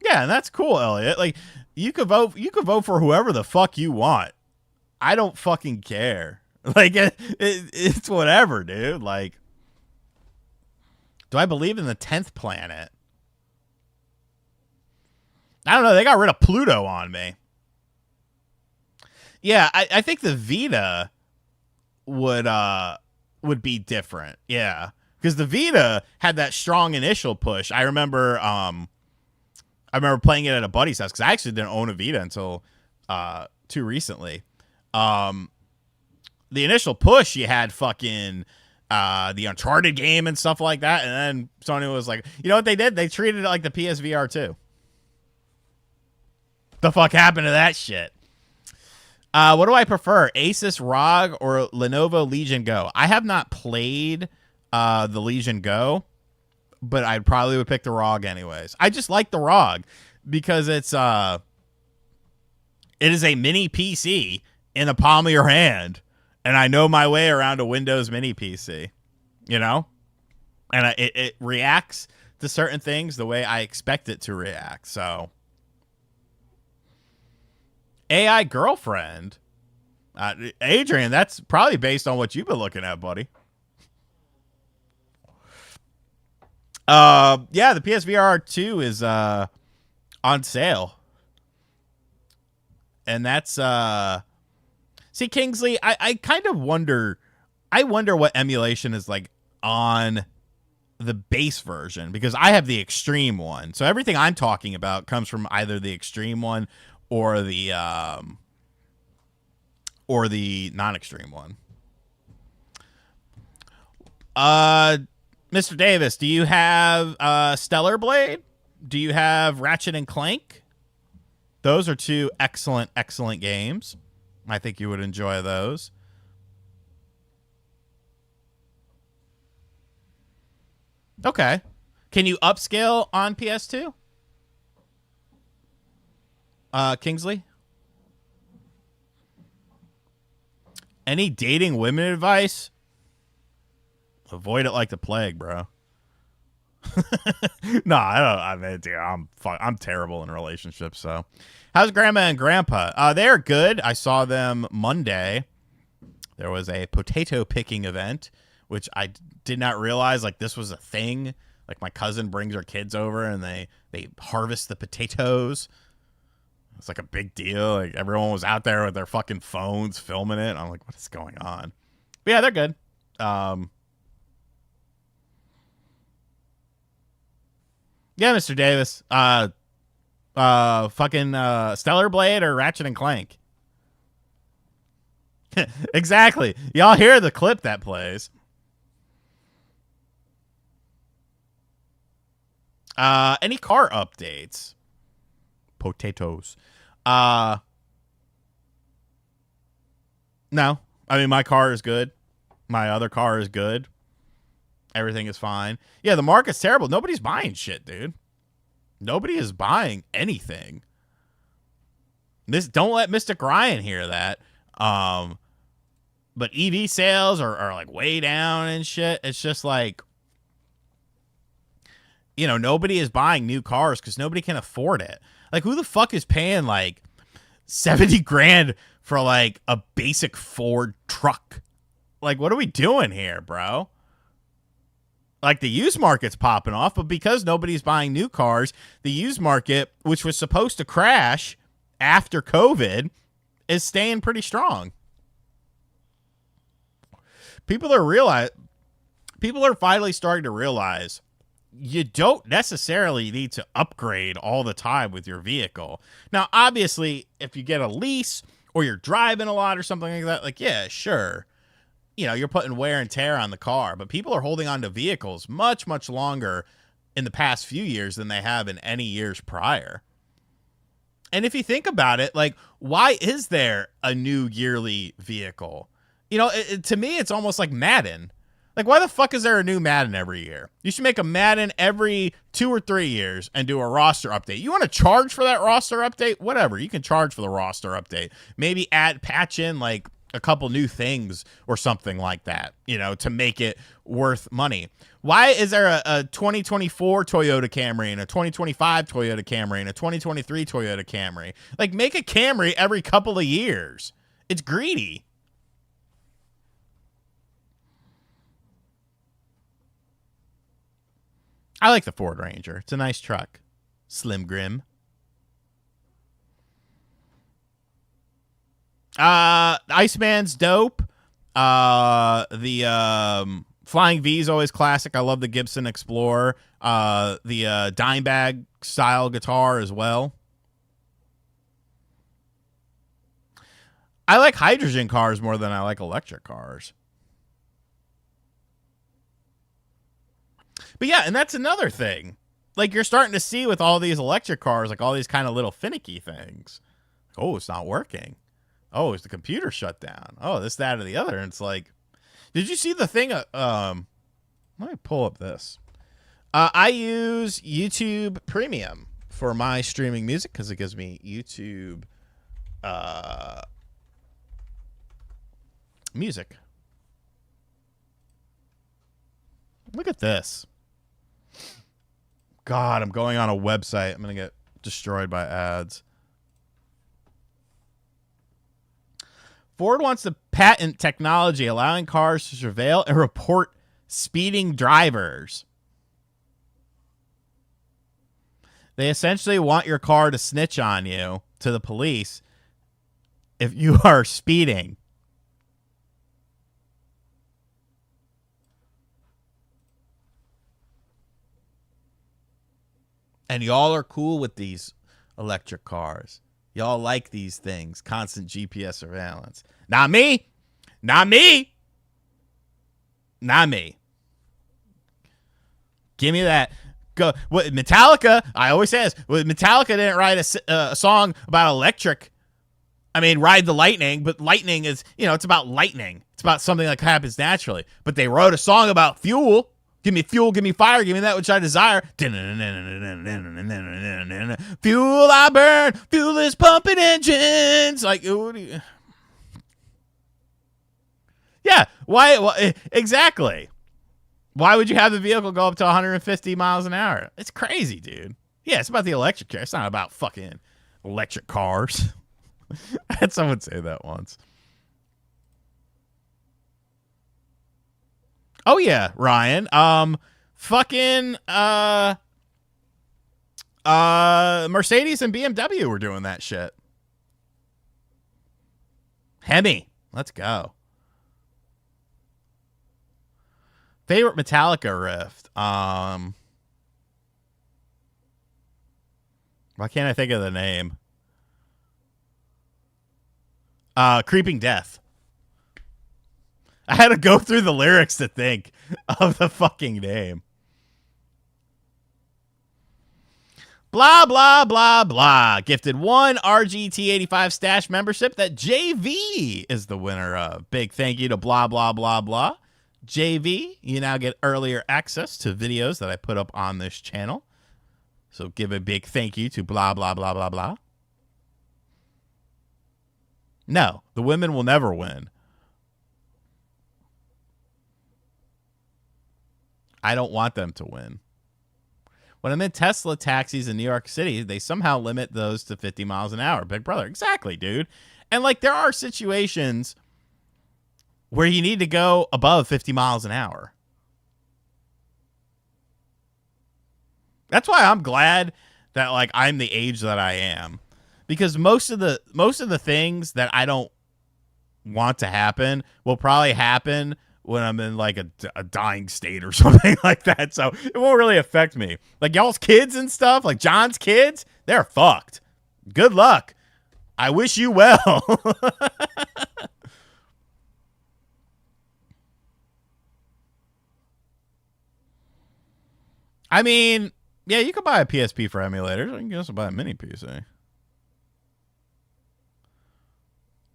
Yeah, and that's cool, Elliot. Like, you could vote for whoever the fuck you want. I don't fucking care. Like, it's whatever, dude. Like, do I believe in the 10th planet? I don't know. They got rid of Pluto on me. Yeah, I think the Vita would be different. Yeah, because the Vita had that strong initial push. I remember playing it at a buddy's house because I actually didn't own a Vita until too recently. The initial push, you had fucking the Uncharted game and stuff like that, and then Sony was like, you know what they did? They treated it like the PSVR 2. The fuck happened to that shit? What do I prefer, Asus ROG or Lenovo Legion Go? I have not played the Legion Go, but I probably would pick the ROG anyways. I just like the ROG because it is a mini PC in the palm of your hand, and I know my way around a Windows mini PC, you know? And it reacts to certain things the way I expect it to react, so... AI girlfriend. Adrian, that's probably based on what you've been looking at, buddy. Yeah, the PSVR 2 is on sale. And that's see, Kingsley, I kind of wonder what emulation is like on the base version, because I have the extreme one. So everything I'm talking about comes from either the extreme one or the non-extreme one. Mr. Davis, do you have Stellar Blade? Do you have Ratchet and Clank? Those are two excellent games. I think you would enjoy those. Okay. Can you upscale on PS2? Kingsley? Any dating women advice? Avoid it like the plague, bro. No, I don't. I mean, dude, I'm terrible in relationships. So, how's Grandma and Grandpa? They're good. I saw them Monday. There was a potato picking event, which I did not realize like this was a thing. Like my cousin brings her kids over and they harvest the potatoes. It's like a big deal. Like everyone was out there with their fucking phones filming it. I'm like, what is going on? But yeah, they're good. Yeah, Mr. Davis. Fucking Stellar Blade or Ratchet and Clank? Exactly. Y'all hear the clip that plays. Any car updates? Potatoes. No. I mean, my car is good. My other car is good. Everything is fine. Yeah, the market's terrible. Nobody's buying shit, dude. Nobody is buying anything. Don't let Mystic Ryan hear that. But EV sales are like way down and shit. It's just like, you know, nobody is buying new cars because nobody can afford it. Like, who the fuck is paying like 70 grand for like a basic Ford truck? Like, what are we doing here, bro? Like, the used market's popping off, but because nobody's buying new cars, the used market, which was supposed to crash after COVID, is staying pretty strong. People are finally starting to realize you don't necessarily need to upgrade all the time with your vehicle. Now, obviously, if you get a lease or you're driving a lot or something like that, like, yeah, sure. You know, you're putting wear and tear on the car, but people are holding on to vehicles much, much longer in the past few years than they have in any years prior. And if you think about it, like, why is there a new yearly vehicle? You know, to me, it's almost like Madden. Like, why the fuck is there a new Madden every year? You should make a Madden every 2 or 3 years and do a roster update. You want to charge for that roster update? Whatever. You can charge for the roster update. Maybe patch in, like, a couple new things or something like that, you know, to make it worth money. Why is there a 2024 Toyota Camry and a 2025 Toyota Camry and a 2023 Toyota Camry? Like, make a Camry every couple of years. It's greedy. I like the Ford Ranger. It's a nice truck. Slim Grim. Iceman's dope. The Flying V is always classic. I love the Gibson Explorer. The Dimebag style guitar as well. I like hydrogen cars more than I like electric cars. But yeah, and that's another thing. Like, you're starting to see with all these electric cars, like all these kind of little finicky things. Oh, it's not working. Oh, is the computer shut down? Oh, this, that, or the other. And it's like, did you see the thing? Let me pull up this. I use YouTube Premium for my streaming music because it gives me YouTube music. Look at this. God, I'm going on a website. I'm going to get destroyed by ads. Ford wants to patent technology allowing cars to surveil and report speeding drivers. They essentially want your car to snitch on you to the police if you are speeding. And y'all are cool with these electric cars. Y'all like these things. Constant GPS surveillance. Not me. Not me. Not me. Give me that. Go. What, Metallica, I always say this. Metallica didn't write a song about electric. I mean, Ride the Lightning, but lightning is, you know, it's about lightning. It's about something that happens naturally. But they wrote a song about fuel. Give me fuel, give me fire, give me that which I desire. Fuel I burn, fuel is pumping engines. Like, yeah, why? Exactly. Why would you have the vehicle go up to 150 miles an hour? It's crazy, dude. Yeah, it's about the electric car. It's not about fucking electric cars. I had someone say that once. Oh yeah, Ryan. Fucking Mercedes and BMW were doing that shit. Hemi, let's go. Favorite Metallica riff. Why can't I think of the name? Creeping Death. I had to go through the lyrics to think of the fucking name. Blah, blah, blah, blah. Gifted 1 RGT85 stash membership that JV is the winner of. Big thank you to blah, blah, blah, blah. JV, you now get earlier access to videos that I put up on this channel. So give a big thank you to blah, blah, blah, blah, blah. No, the women will never win. I don't want them to win. When I'm in Tesla taxis in New York City, they somehow limit those to 50 miles an hour. Big brother. Exactly, dude. And like there are situations where you need to go above 50 miles an hour. That's why I'm glad that like I'm the age that I am, because most of the things that I don't want to happen will probably happen when I'm in like a dying state or something like that. So it won't really affect me. Like y'all's kids and stuff, like John's kids, they're fucked. Good luck. I wish you well. I mean, yeah, you could buy a PSP for emulators. You can also buy a mini PC.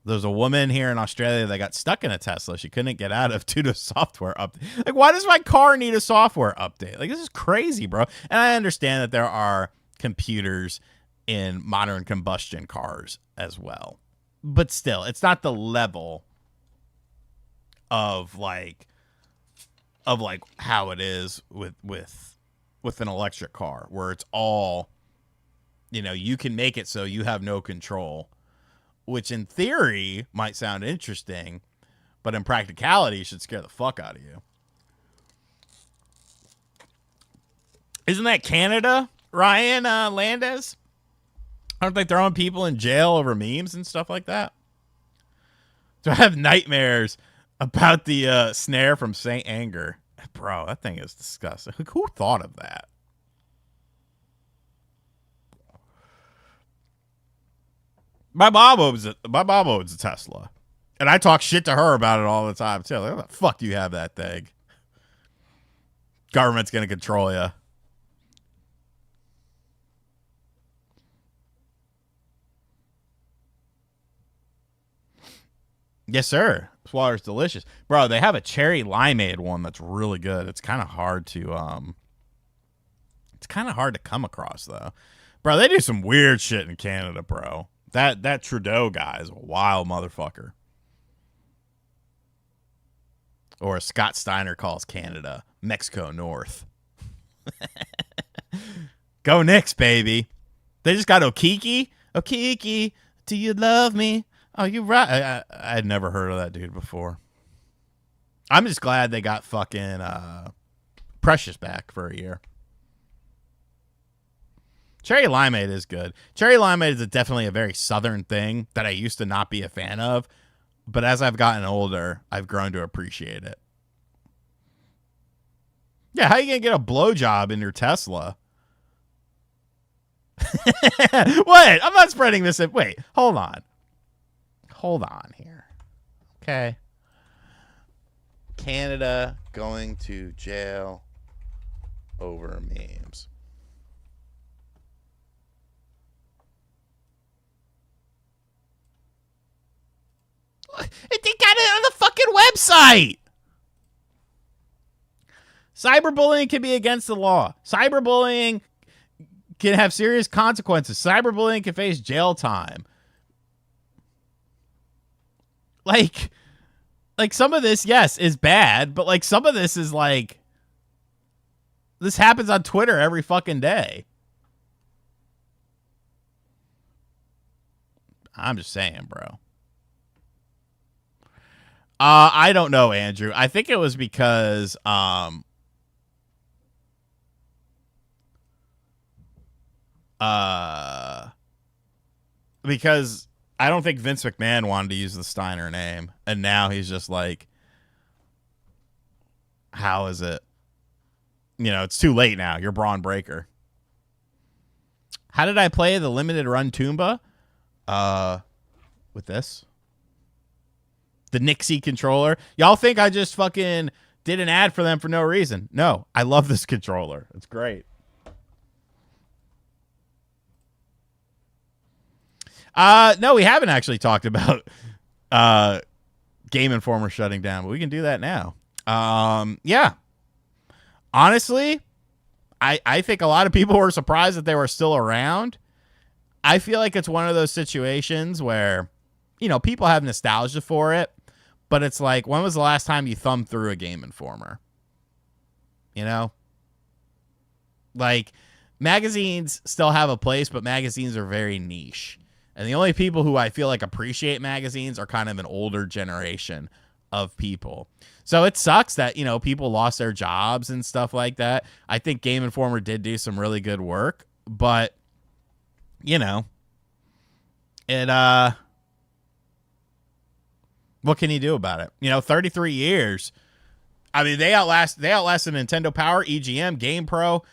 There's a woman here in Australia that got stuck in a Tesla she couldn't get out of due to a software update. Like, why does my car need a software update? Like, this is crazy, bro. And I understand that there are computers in modern combustion cars as well. But still, it's not the level of how it is with an electric car, where it's all, you can make it so you have no control, which in theory might sound interesting, but in practicality should scare the fuck out of you. Isn't that Canada, Ryan Landez? Aren't they throwing people in jail over memes and stuff like that? Do I have nightmares about the snare from Saint Anger? Bro, that thing is disgusting. Who thought of that? My mom owns a Tesla, and I talk shit to her about it all the time too. Like, how the fuck do you have that thing? Government's gonna control you. Yes, sir. This water's delicious, bro. They have a cherry limeade one that's really good. It's kind of hard to come across though, bro. They do some weird shit in Canada, bro. That Trudeau guy is a wild motherfucker. Or as Scott Steiner calls Canada, Mexico North. Go Knicks, baby. They just got Okiki. Okiki, do you love me? Oh, you right. I'd never heard of that dude before. I'm just glad they got fucking Precious back for a year. Cherry limeade is good. Cherry limeade is definitely a very southern thing that I used to not be a fan of, but as I've gotten older, I've grown to appreciate it. Yeah, how are you gonna get a blowjob in your Tesla? What? I'm not spreading this. Wait, hold on here. Okay. Canada going to jail over memes. They got it on the fucking website. Cyberbullying can be against the law. Cyberbullying can have serious consequences. Cyberbullying can face jail time. Like some of this, yes, is bad, but like some of this is like, this happens on Twitter every fucking day. I'm just saying, bro. I don't know, Andrew. I think it was because because I don't think Vince McMahon wanted to use the Steiner name, and now he's just like, how is it? It's too late now. You're Braun Breaker. How did I play the limited run Toomba? With this. The Nixie controller. Y'all think I just fucking did an ad for them for no reason. No, I love this controller. It's great. No, we haven't actually talked about Game Informer shutting down, but we can do that now. Yeah. Honestly, I think a lot of people were surprised that they were still around. I feel like it's one of those situations where, people have nostalgia for it, but it's like, when was the last time you thumbed through a Game Informer? you know? Like, magazines still have a place, but magazines are very niche. And the only people who I feel like appreciate magazines are kind of an older generation of people. So it sucks that, you know, people lost their jobs and stuff like that. I think Game Informer did do some really good work, but, you know, it, what can you do about it? You know, 33 years. I mean, they outlasted Nintendo Power, EGM, GamePro.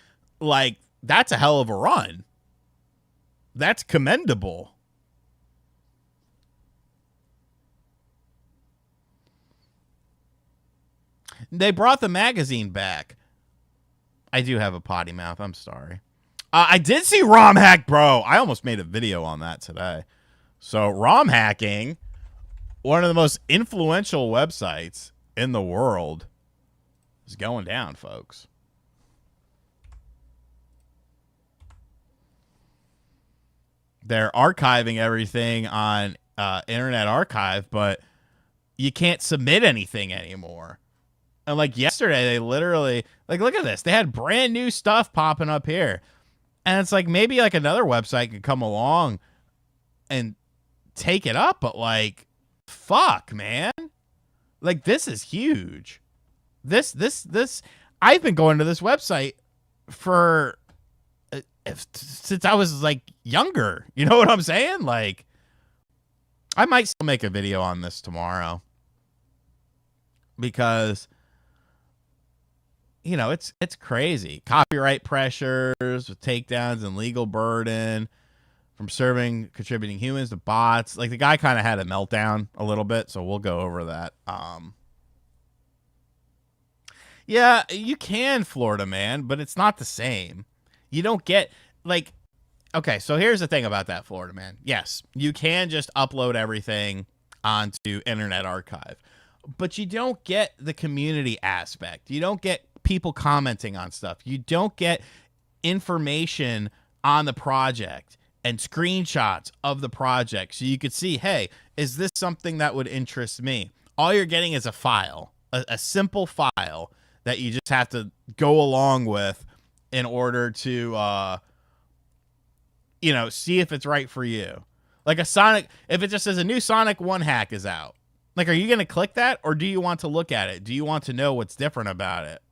Like, that's a hell of a run. That's commendable. They brought the magazine back. I do have a potty mouth. I'm sorry. I did see ROM hack, bro. I almost made a video on that today. So ROM hacking, one of the most influential websites in the world, is going down, folks. They're archiving everything on Internet Archive, but you can't submit anything anymore. And like yesterday, they literally, like, look at this. They had brand new stuff popping up here. And it's like, maybe like another website could come along and take it up. But like, fuck, man. Like, this is huge. This, I've been going to this website for, since I was like younger. You know what I'm saying? Like, I might still make a video on this tomorrow. Because, you know, it's crazy. Copyright pressures with takedowns and legal burden from serving contributing humans to bots. Like, the guy kind of had a meltdown a little bit, so we'll go over that. Yeah, you can, Florida man, but it's not the same. You don't get, like, okay, so here's the thing about that, Florida man. Yes, you can just upload everything onto Internet Archive, but you don't get the community aspect. You don't get people commenting on stuff. You don't get information on the project and screenshots of the project so you could see, hey, is this something that would interest me? All you're getting is a file, a simple file that you just have to go along with in order to, you know, see if it's right for you. Like a Sonic, if it just says a new Sonic 1 hack is out, like, are you going to click that, or do you want to look at it? Do you want to know what's different about it?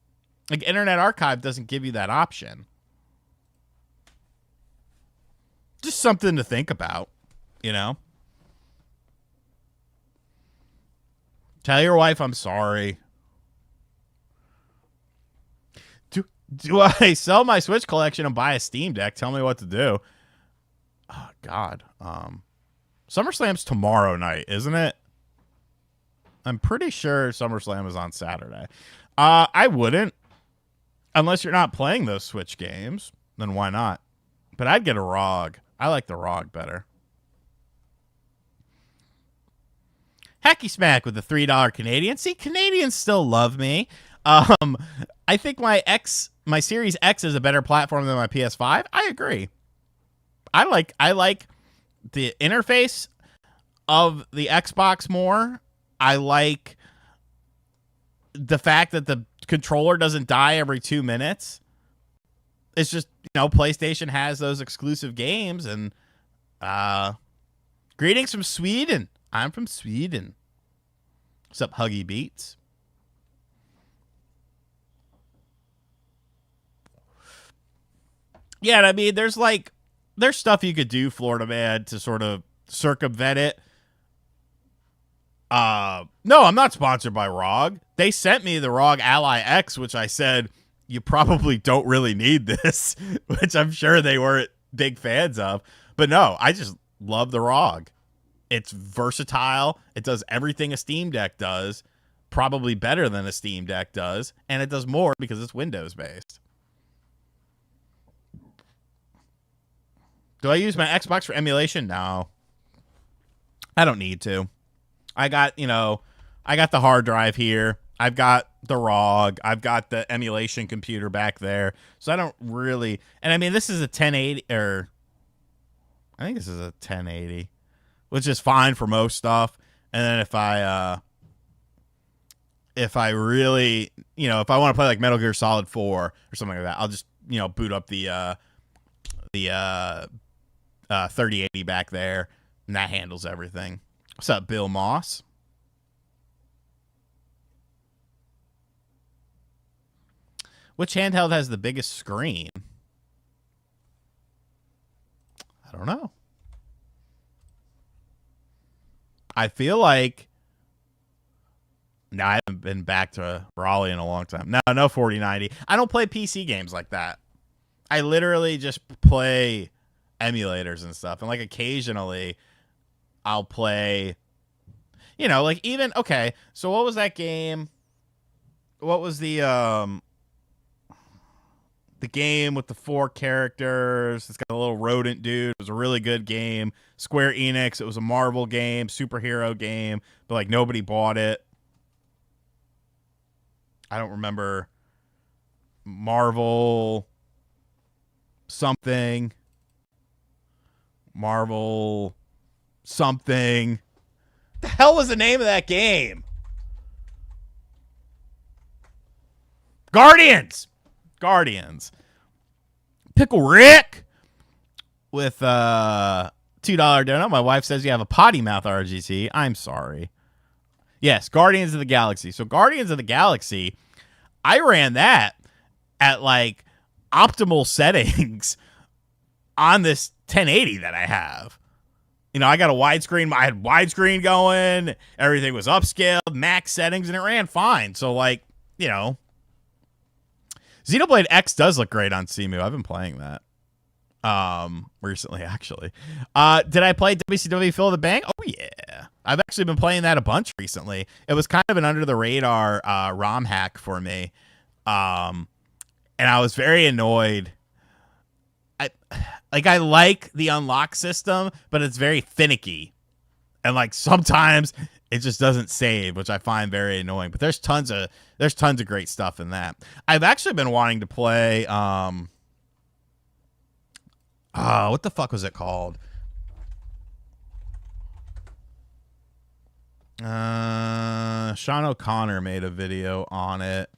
Like, Internet Archive doesn't give you that option. Just something to think about, you know? Tell your wife I'm sorry. Do I sell my Switch collection and buy a Steam Deck? Tell me what to do. Oh, God. SummerSlam's tomorrow night, isn't it? I'm pretty sure SummerSlam is on Saturday. I wouldn't. Unless you're not playing those Switch games, then why not? But I'd get a ROG. I like the ROG better. Hacky Smack with the $3 Canadian. See, Canadians still love me. I think my Series X is a better platform than my PS5. I agree. I like the interface of the Xbox more. I like the fact that the controller doesn't die every 2 minutes. It's just, you know, PlayStation has those exclusive games. And greetings from Sweden. I'm from Sweden. What's up, Huggy Beats? Yeah, I mean, there's stuff you could do, Florida man, to sort of circumvent it. No, I'm not sponsored by ROG. They sent me the ROG Ally X, which I said, you probably don't really need this, which I'm sure they weren't big fans of. But no, I just love the ROG. It's versatile. It does everything a Steam Deck does, probably better than a Steam Deck does, and it does more because it's Windows-based. Do I use my Xbox for emulation? No. I don't need to. I got the hard drive here. I've got the ROG. I've got the emulation computer back there. So I don't really... And I mean, this is a 1080... Or I think this is a 1080. Which is fine for most stuff. And then if I if I really, if I want to play like Metal Gear Solid 4 or something like that, I'll just, boot up the 3080 back there, and that handles everything. What's up, Bill Moss? Which handheld has the biggest screen? I don't know. I feel like I haven't been back to Raleigh in a long time. No 4090. I don't play PC games like that. I literally just play emulators and stuff. And like occasionally I'll play, like even, okay. So what was that game? What was the game with the 4 characters? It's got a little rodent dude. It was a really good game. Square Enix. It was a Marvel game, superhero game, but like nobody bought it. I don't remember. Marvel something. The hell was the name of that game? Guardians. Pickle Rick with $2 donut. My wife says you have a potty mouth, RGT. I'm sorry. Yes, Guardians of the Galaxy. So Guardians of the Galaxy, I ran that at like optimal settings on this 1080 that I have. I got a widescreen. I had widescreen going. Everything was upscaled, max settings, and it ran fine. So like, Xenoblade X does look great on Cemu. I've been playing that recently, actually. Did I play WCW Fill the Bank? Oh, yeah. I've actually been playing that a bunch recently. It was kind of an under-the-radar ROM hack for me. And I was very annoyed. I like the unlock system, but it's very finicky. And like sometimes it just doesn't save, which I find very annoying. But there's tons of great stuff in that. I've actually been wanting to play what the fuck was it called? Sean O'Connor made a video on it,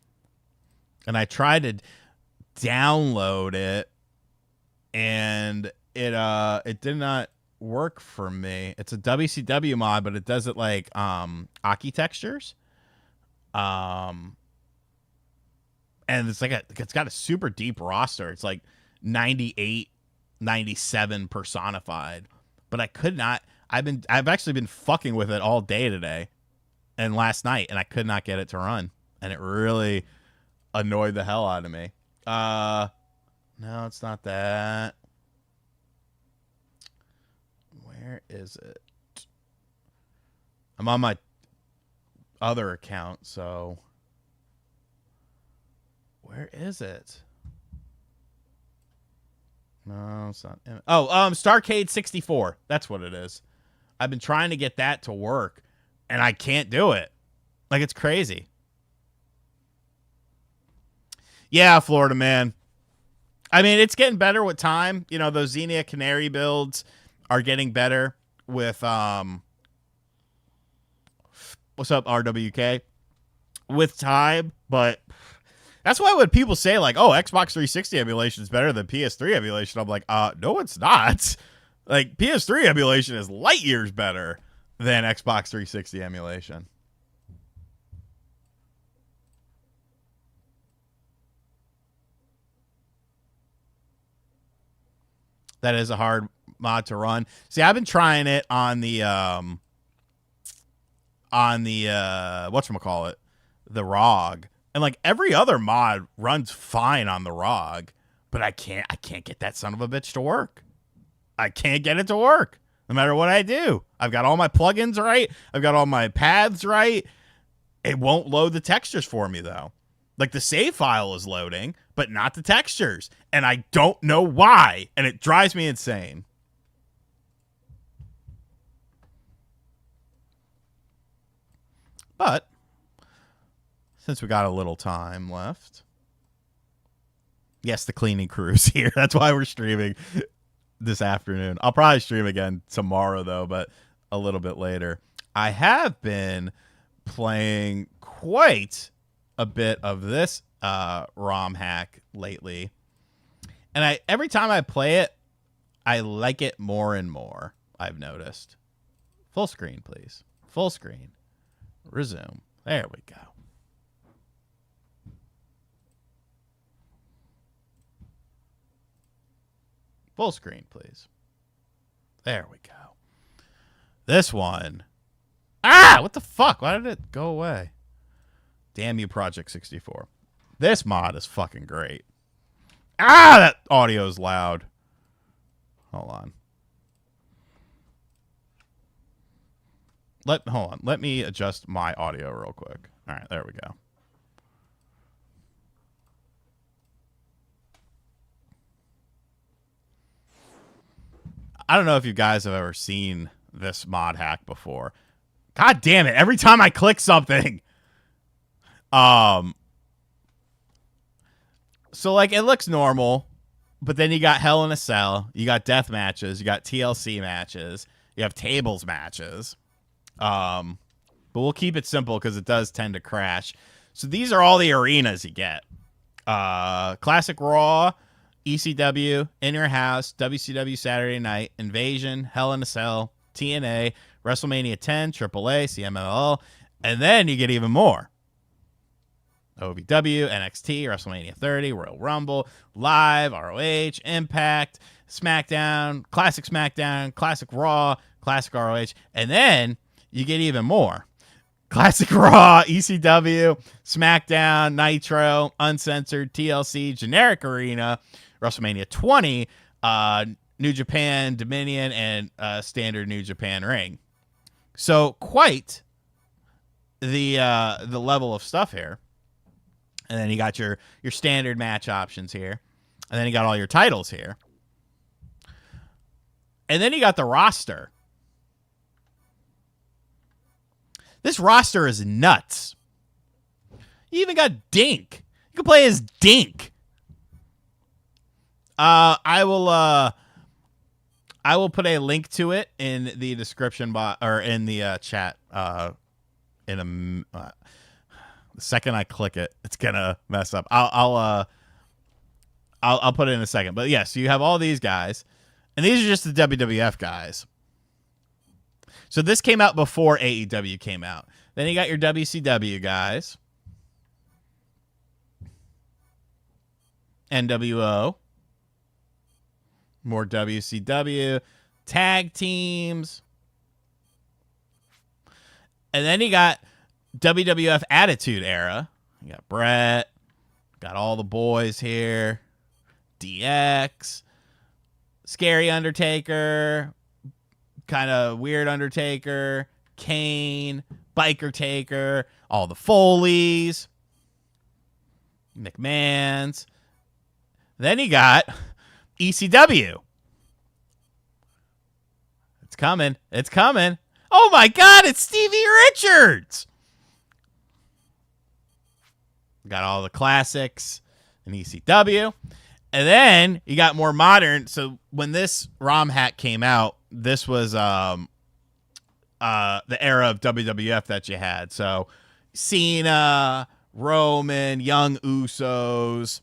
and I tried to download it, and it did not work for me. It's a WCW mod, but it does it like Aki textures. And it's like it's got a super deep roster. It's like 98, 97 personified. But I could not. I've actually been fucking with it all day today and last night, and I could not get it to run. And it really annoyed the hell out of me. No, it's not that. Where is it? I'm on my other account, so where is it? No, it's not. Oh, Starcade 64. That's what it is. I've been trying to get that to work, and I can't do it. Like, it's crazy. Yeah, Florida man. I mean, it's getting better with time. Those Xenia Canary builds are getting better with what's up, RWK? With time, but that's why when people say like, "Oh, Xbox 360 emulation is better than PS3 emulation," I'm like, no, it's not. Like, PS3 emulation is light years better than Xbox 360 emulation. That is a hard mod to run. See, I've been trying it on the whatchamacallit, the ROG. And like every other mod runs fine on the ROG, but I can't get that son of a bitch to work. I can't get it to work no matter what I do. I've got all my plugins right. I've got all my paths right. It won't load the textures for me though. Like the save file is loading, but not the textures. And I don't know why. And it drives me insane. But since we got a little time left. Yes, the cleaning crew's here. That's why we're streaming this afternoon. I'll probably stream again tomorrow, though, but a little bit later. I have been playing quite a bit of this ROM hack lately. And every time I play it, I like it more and more, I've noticed. Full screen, please. Full screen. Resume. There we go. Full screen, please. There we go. This one. Ah, what the fuck? Why did it go away? Damn you, Project 64. This mod is fucking great. Ah, that audio is loud. Hold on. Hold on. Let me adjust my audio real quick. All right, there we go. I don't know if you guys have ever seen this mod hack before. God damn it. Every time I click something. So like it looks normal, but then you got Hell in a Cell, you got death matches, you got TLC matches, you have tables matches. But we'll keep it simple because it does tend to crash. So these are all the arenas you get. Classic Raw, ECW, In Your House, WCW Saturday Night, Invasion, Hell in a Cell, TNA, WrestleMania 10, AAA, CMLL, and then you get even more. OVW, NXT, WrestleMania 30, Royal Rumble, Live, ROH, Impact, SmackDown, Classic Raw, Classic ROH, and then you get even more. Classic Raw, ECW, SmackDown, Nitro, Uncensored, TLC, Generic Arena, WrestleMania 20, New Japan, Dominion, and Standard New Japan Ring. So quite the level of stuff here. And then you got your standard match options here. And then you got all your titles here. And then you got the roster. This roster is nuts. You even got Dink. You can play as Dink. I will put a link to it in the description box or in the chat. The second I click it, it's gonna mess up. I'll put it in a second. But yes, you have all these guys, and these are just the WWF guys. So this came out before AEW came out. Then you got your WCW guys, NWO, more WCW, tag teams, and then you got WWF Attitude Era. You got Brett, got all the boys here, DX, Scary Undertaker, kind of weird Undertaker, Kane, Biker Taker, all the Foleys, McMahons. Then you got ECW. It's coming. It's coming. Oh my God, it's Stevie Richards. Got all the classics in ECW. And then you got more modern. So when this ROM hack came out, this was the era of WWF that you had. So Cena, Roman, Young Usos,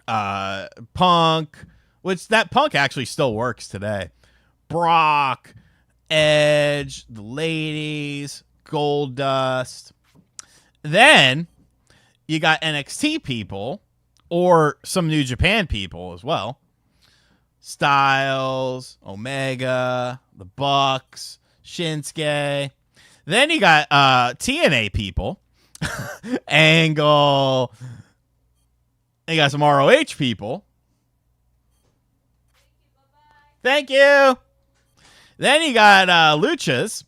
Punk, which that Punk actually still works today. Brock, Edge, the ladies, Goldust. Then you got NXT people or some New Japan people as well. Styles, Omega, the Bucks, Shinsuke. Then you got TNA people. Angle. You got some ROH people. Thank you. Then you got Luchas.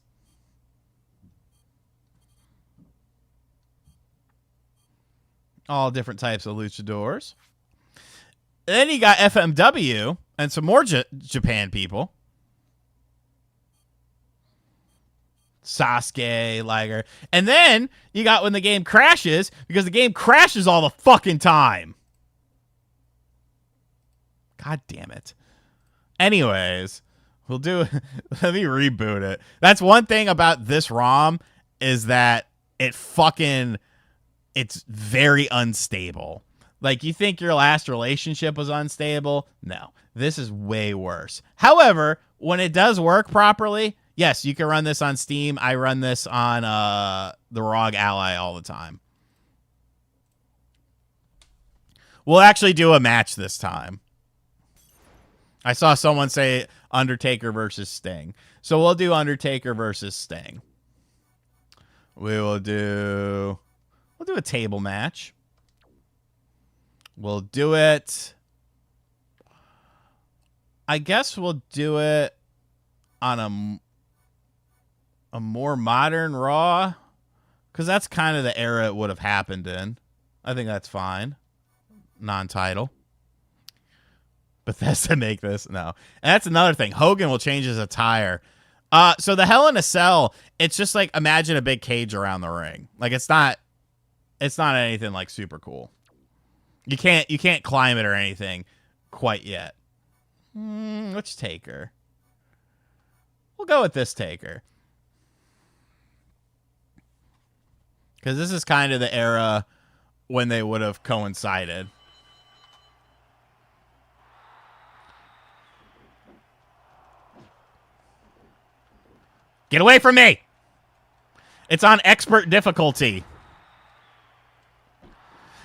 All different types of luchadors. Then you got FMW and some more Japan people. Sasuke, Liger. And then you got when the game crashes, because the game crashes all the fucking time. God damn it. Anyways, we'll do. Let me reboot it. That's one thing about this ROM is that it's very unstable. Like, you think your last relationship was unstable? No, this is way worse. However, when it does work properly, yes, you can run this on Steam. I run this on the ROG Ally all the time. We'll actually do a match this time. I saw someone say Undertaker versus Sting. So we'll do Undertaker versus Sting. We'll do a table match. We'll do it. I guess we'll do it on a more modern Raw, because that's kind of the era it would have happened in. I think that's fine. Non-title. Bethesda make this? No. And that's another thing. Hogan will change his attire. So the Hell in a Cell, it's just like, imagine a big cage around the ring. Like, it's not anything like super cool. You can't climb it or anything quite yet. Which Taker? We'll go with this Taker. Because this is kind of the era when they would have coincided. Get away from me! It's on expert difficulty.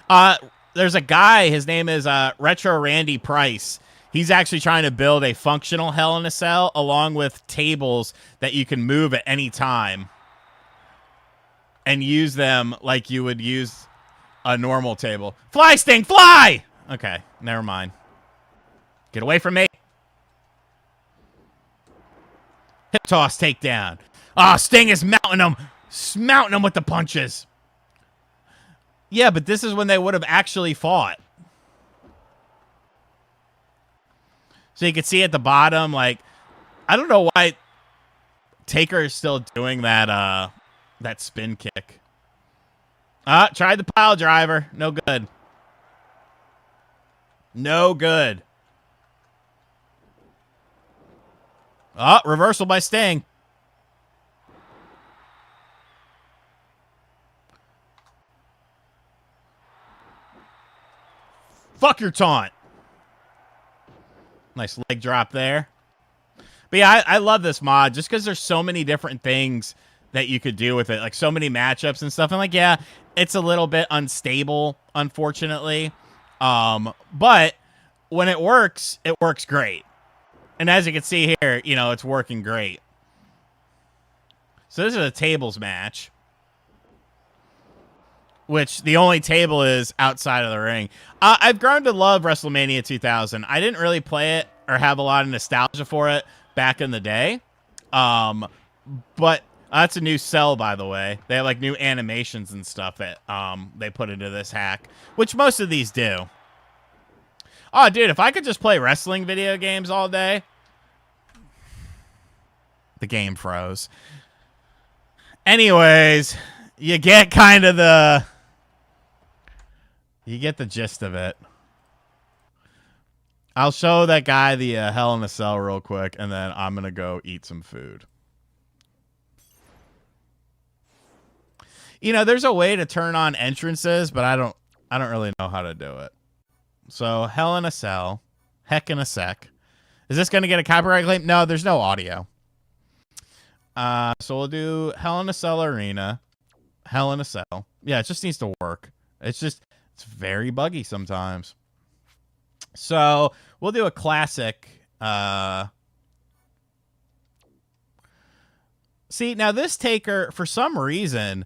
There's a guy, his name is Retro Randy Price. He's actually trying to build a functional Hell in a Cell along with tables that you can move at any time and use them like you would use a normal table. Fly, Sting, fly! Okay, never mind. Get away from me. Hip toss, takedown. Sting is mounting him with the punches. Yeah, but this is when they would have actually fought. So you can see at the bottom, like, I don't know why Taker is still doing that spin kick. Tried the pile driver. No good. No good. Reversal by Sting. Fuck your taunt. Nice leg drop there. But yeah, I love this mod just because there's so many different things that you could do with it. Like, so many matchups and stuff. And, like, yeah, it's a little bit unstable, unfortunately. But when it works great. And as you can see here, you know, it's working great. So this is a tables match, which the only table is outside of the ring. I've grown to love WrestleMania 2000. I didn't really play it or have a lot of nostalgia for it back in the day. But that's a new cell, by the way. They have, like, new animations and stuff that they put into this hack, which most of these do. Oh, dude, if I could just play wrestling video games all day. The game froze. Anyways, you get kind of the... You get the gist of it. I'll show that guy the Hell in a Cell real quick, and then I'm going to go eat some food. You know, there's a way to turn on entrances, but I don't really know how to do it. So, Hell in a Cell. Heck in a Sec. Is this going to get a copyright claim? No, there's no audio. So we'll do Hell in a Cell Arena. Hell in a Cell. Yeah, it just needs to work. It's very buggy sometimes. So we'll do a classic. See, now this Taker, for some reason,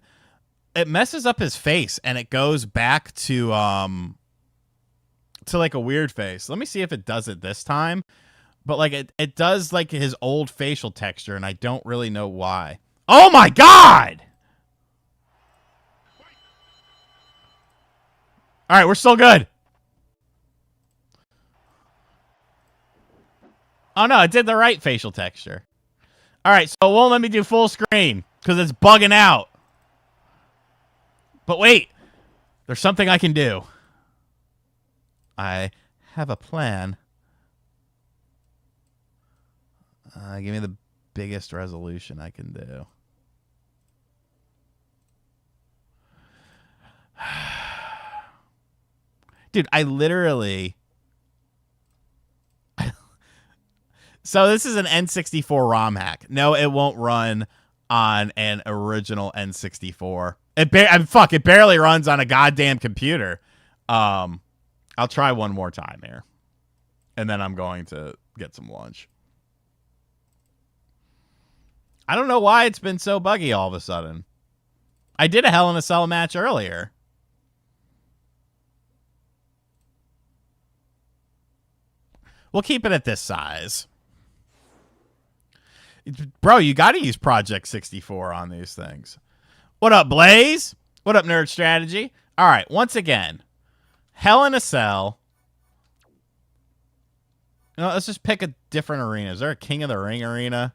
it messes up his face and it goes back to like a weird face. Let me see if it does it this time. But like it does like his old facial texture, and I don't really know why. Oh my God! All right, we're still good. Oh no, it did the right facial texture. All right, so it won't let me do full screen because it's bugging out. But wait, there's something I can do. I have a plan. Give me the biggest resolution I can do. Dude, I literally... So this is an N64 ROM hack. No, it won't run on an original N64. It barely runs on a goddamn computer. I'll try one more time here. And then I'm going to get some lunch. I don't know why it's been so buggy all of a sudden. I did a Hell in a Cell match earlier. We'll keep it at this size. Bro, you got to use Project 64 on these things. What up, Blaze? What up, Nerd Strategy? All right, once again, Hell in a Cell. You know, let's just pick a different arena. Is there a King of the Ring arena?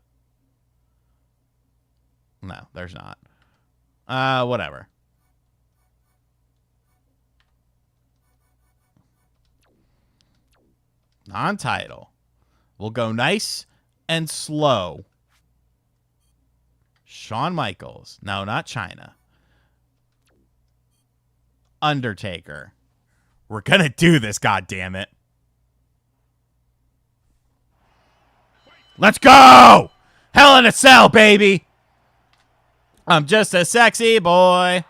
No, there's not. Whatever. Non-title. We'll go nice and slow. Shawn Michaels. No, not China. Undertaker. We're gonna do this, goddammit. Let's go! Hell in a Cell, baby! I'm just a sexy boy.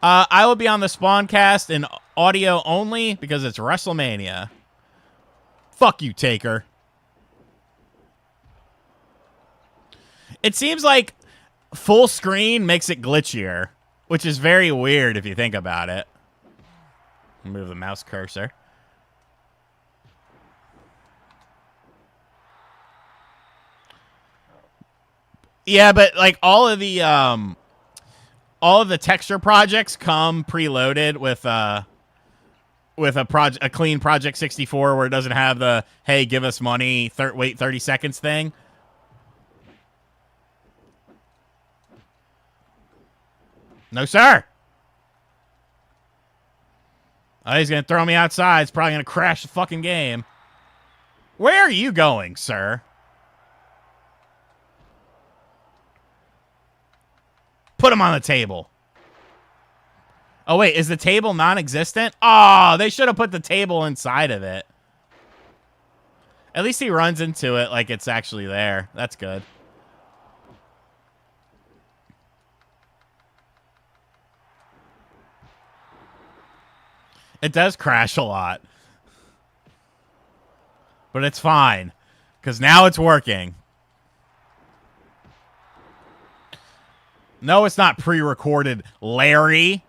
I will be on the Spawncast in audio only because it's WrestleMania. Fuck you, Taker. It seems like full screen makes it glitchier, which is very weird if you think about it. Move the mouse cursor. Yeah, but like all of the texture projects come preloaded with a clean Project 64 where it doesn't have the hey, give us money, wait 30 seconds thing. No, sir. Oh, he's going to throw me outside. It's probably going to crash the fucking game. Where are you going, sir? Put him on the table. Oh, wait. Is the table non-existent? Oh, they should have put the table inside of it. At least he runs into it like it's actually there. That's good. It does crash a lot. But it's fine. Because now it's working. No, it's not pre-recorded, Larry.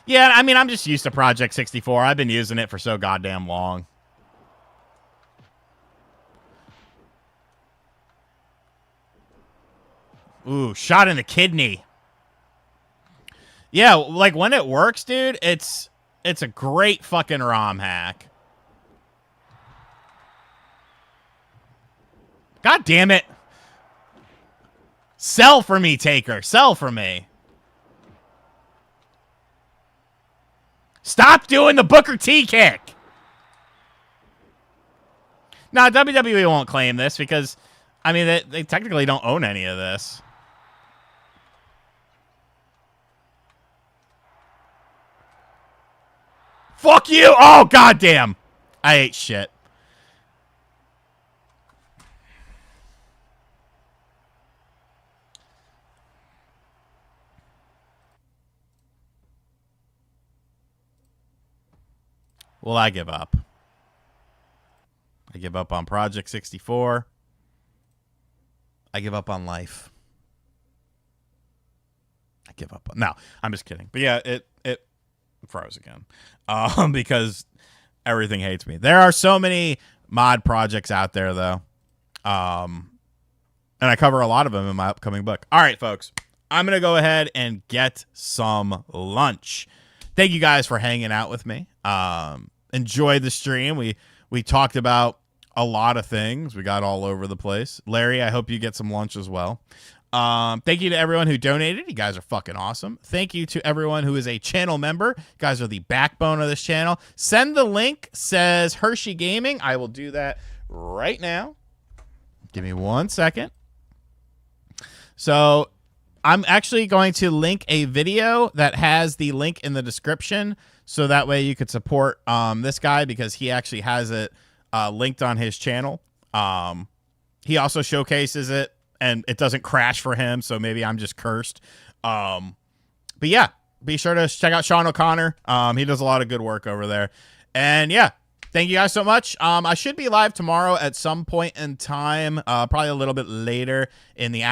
Yeah, I mean, I'm just used to Project 64. I've been using it for so goddamn long. Ooh, shot in the kidney. Yeah, like when it works, dude, it's a great fucking ROM hack. God damn it. Sell for me, Taker. Sell for me. Stop doing the Booker T kick. Now, WWE won't claim this because, I mean, they technically don't own any of this. Fuck you! Oh, goddamn! I ate shit. Well, I give up. I give up on Project 64. I give up on life. I give up on... No, I'm just kidding. But yeah, it froze again. Because everything hates me. There are so many mod projects out there, though. And I cover a lot of them in my upcoming book. All right, folks. I'm going to go ahead and get some lunch. Thank you guys for hanging out with me. Enjoyed the stream. We talked about a lot of things. We got all over the place. Larry, I hope you get some lunch as well. Thank you to everyone who donated. You guys are fucking awesome. Thank you to everyone who is a channel member. You guys are the backbone of this channel. Send the link, says Hershey Gaming. I will do that right now. Give me 1 second. So I'm actually going to link a video that has the link in the description, so that way you could support this guy, because he actually has it linked on his channel. He also showcases it, and it doesn't crash for him, so maybe I'm just cursed. But yeah, be sure to check out Sean O'Connor. He does a lot of good work over there. And yeah, thank you guys so much. I should be live tomorrow at some point in time, probably a little bit later in the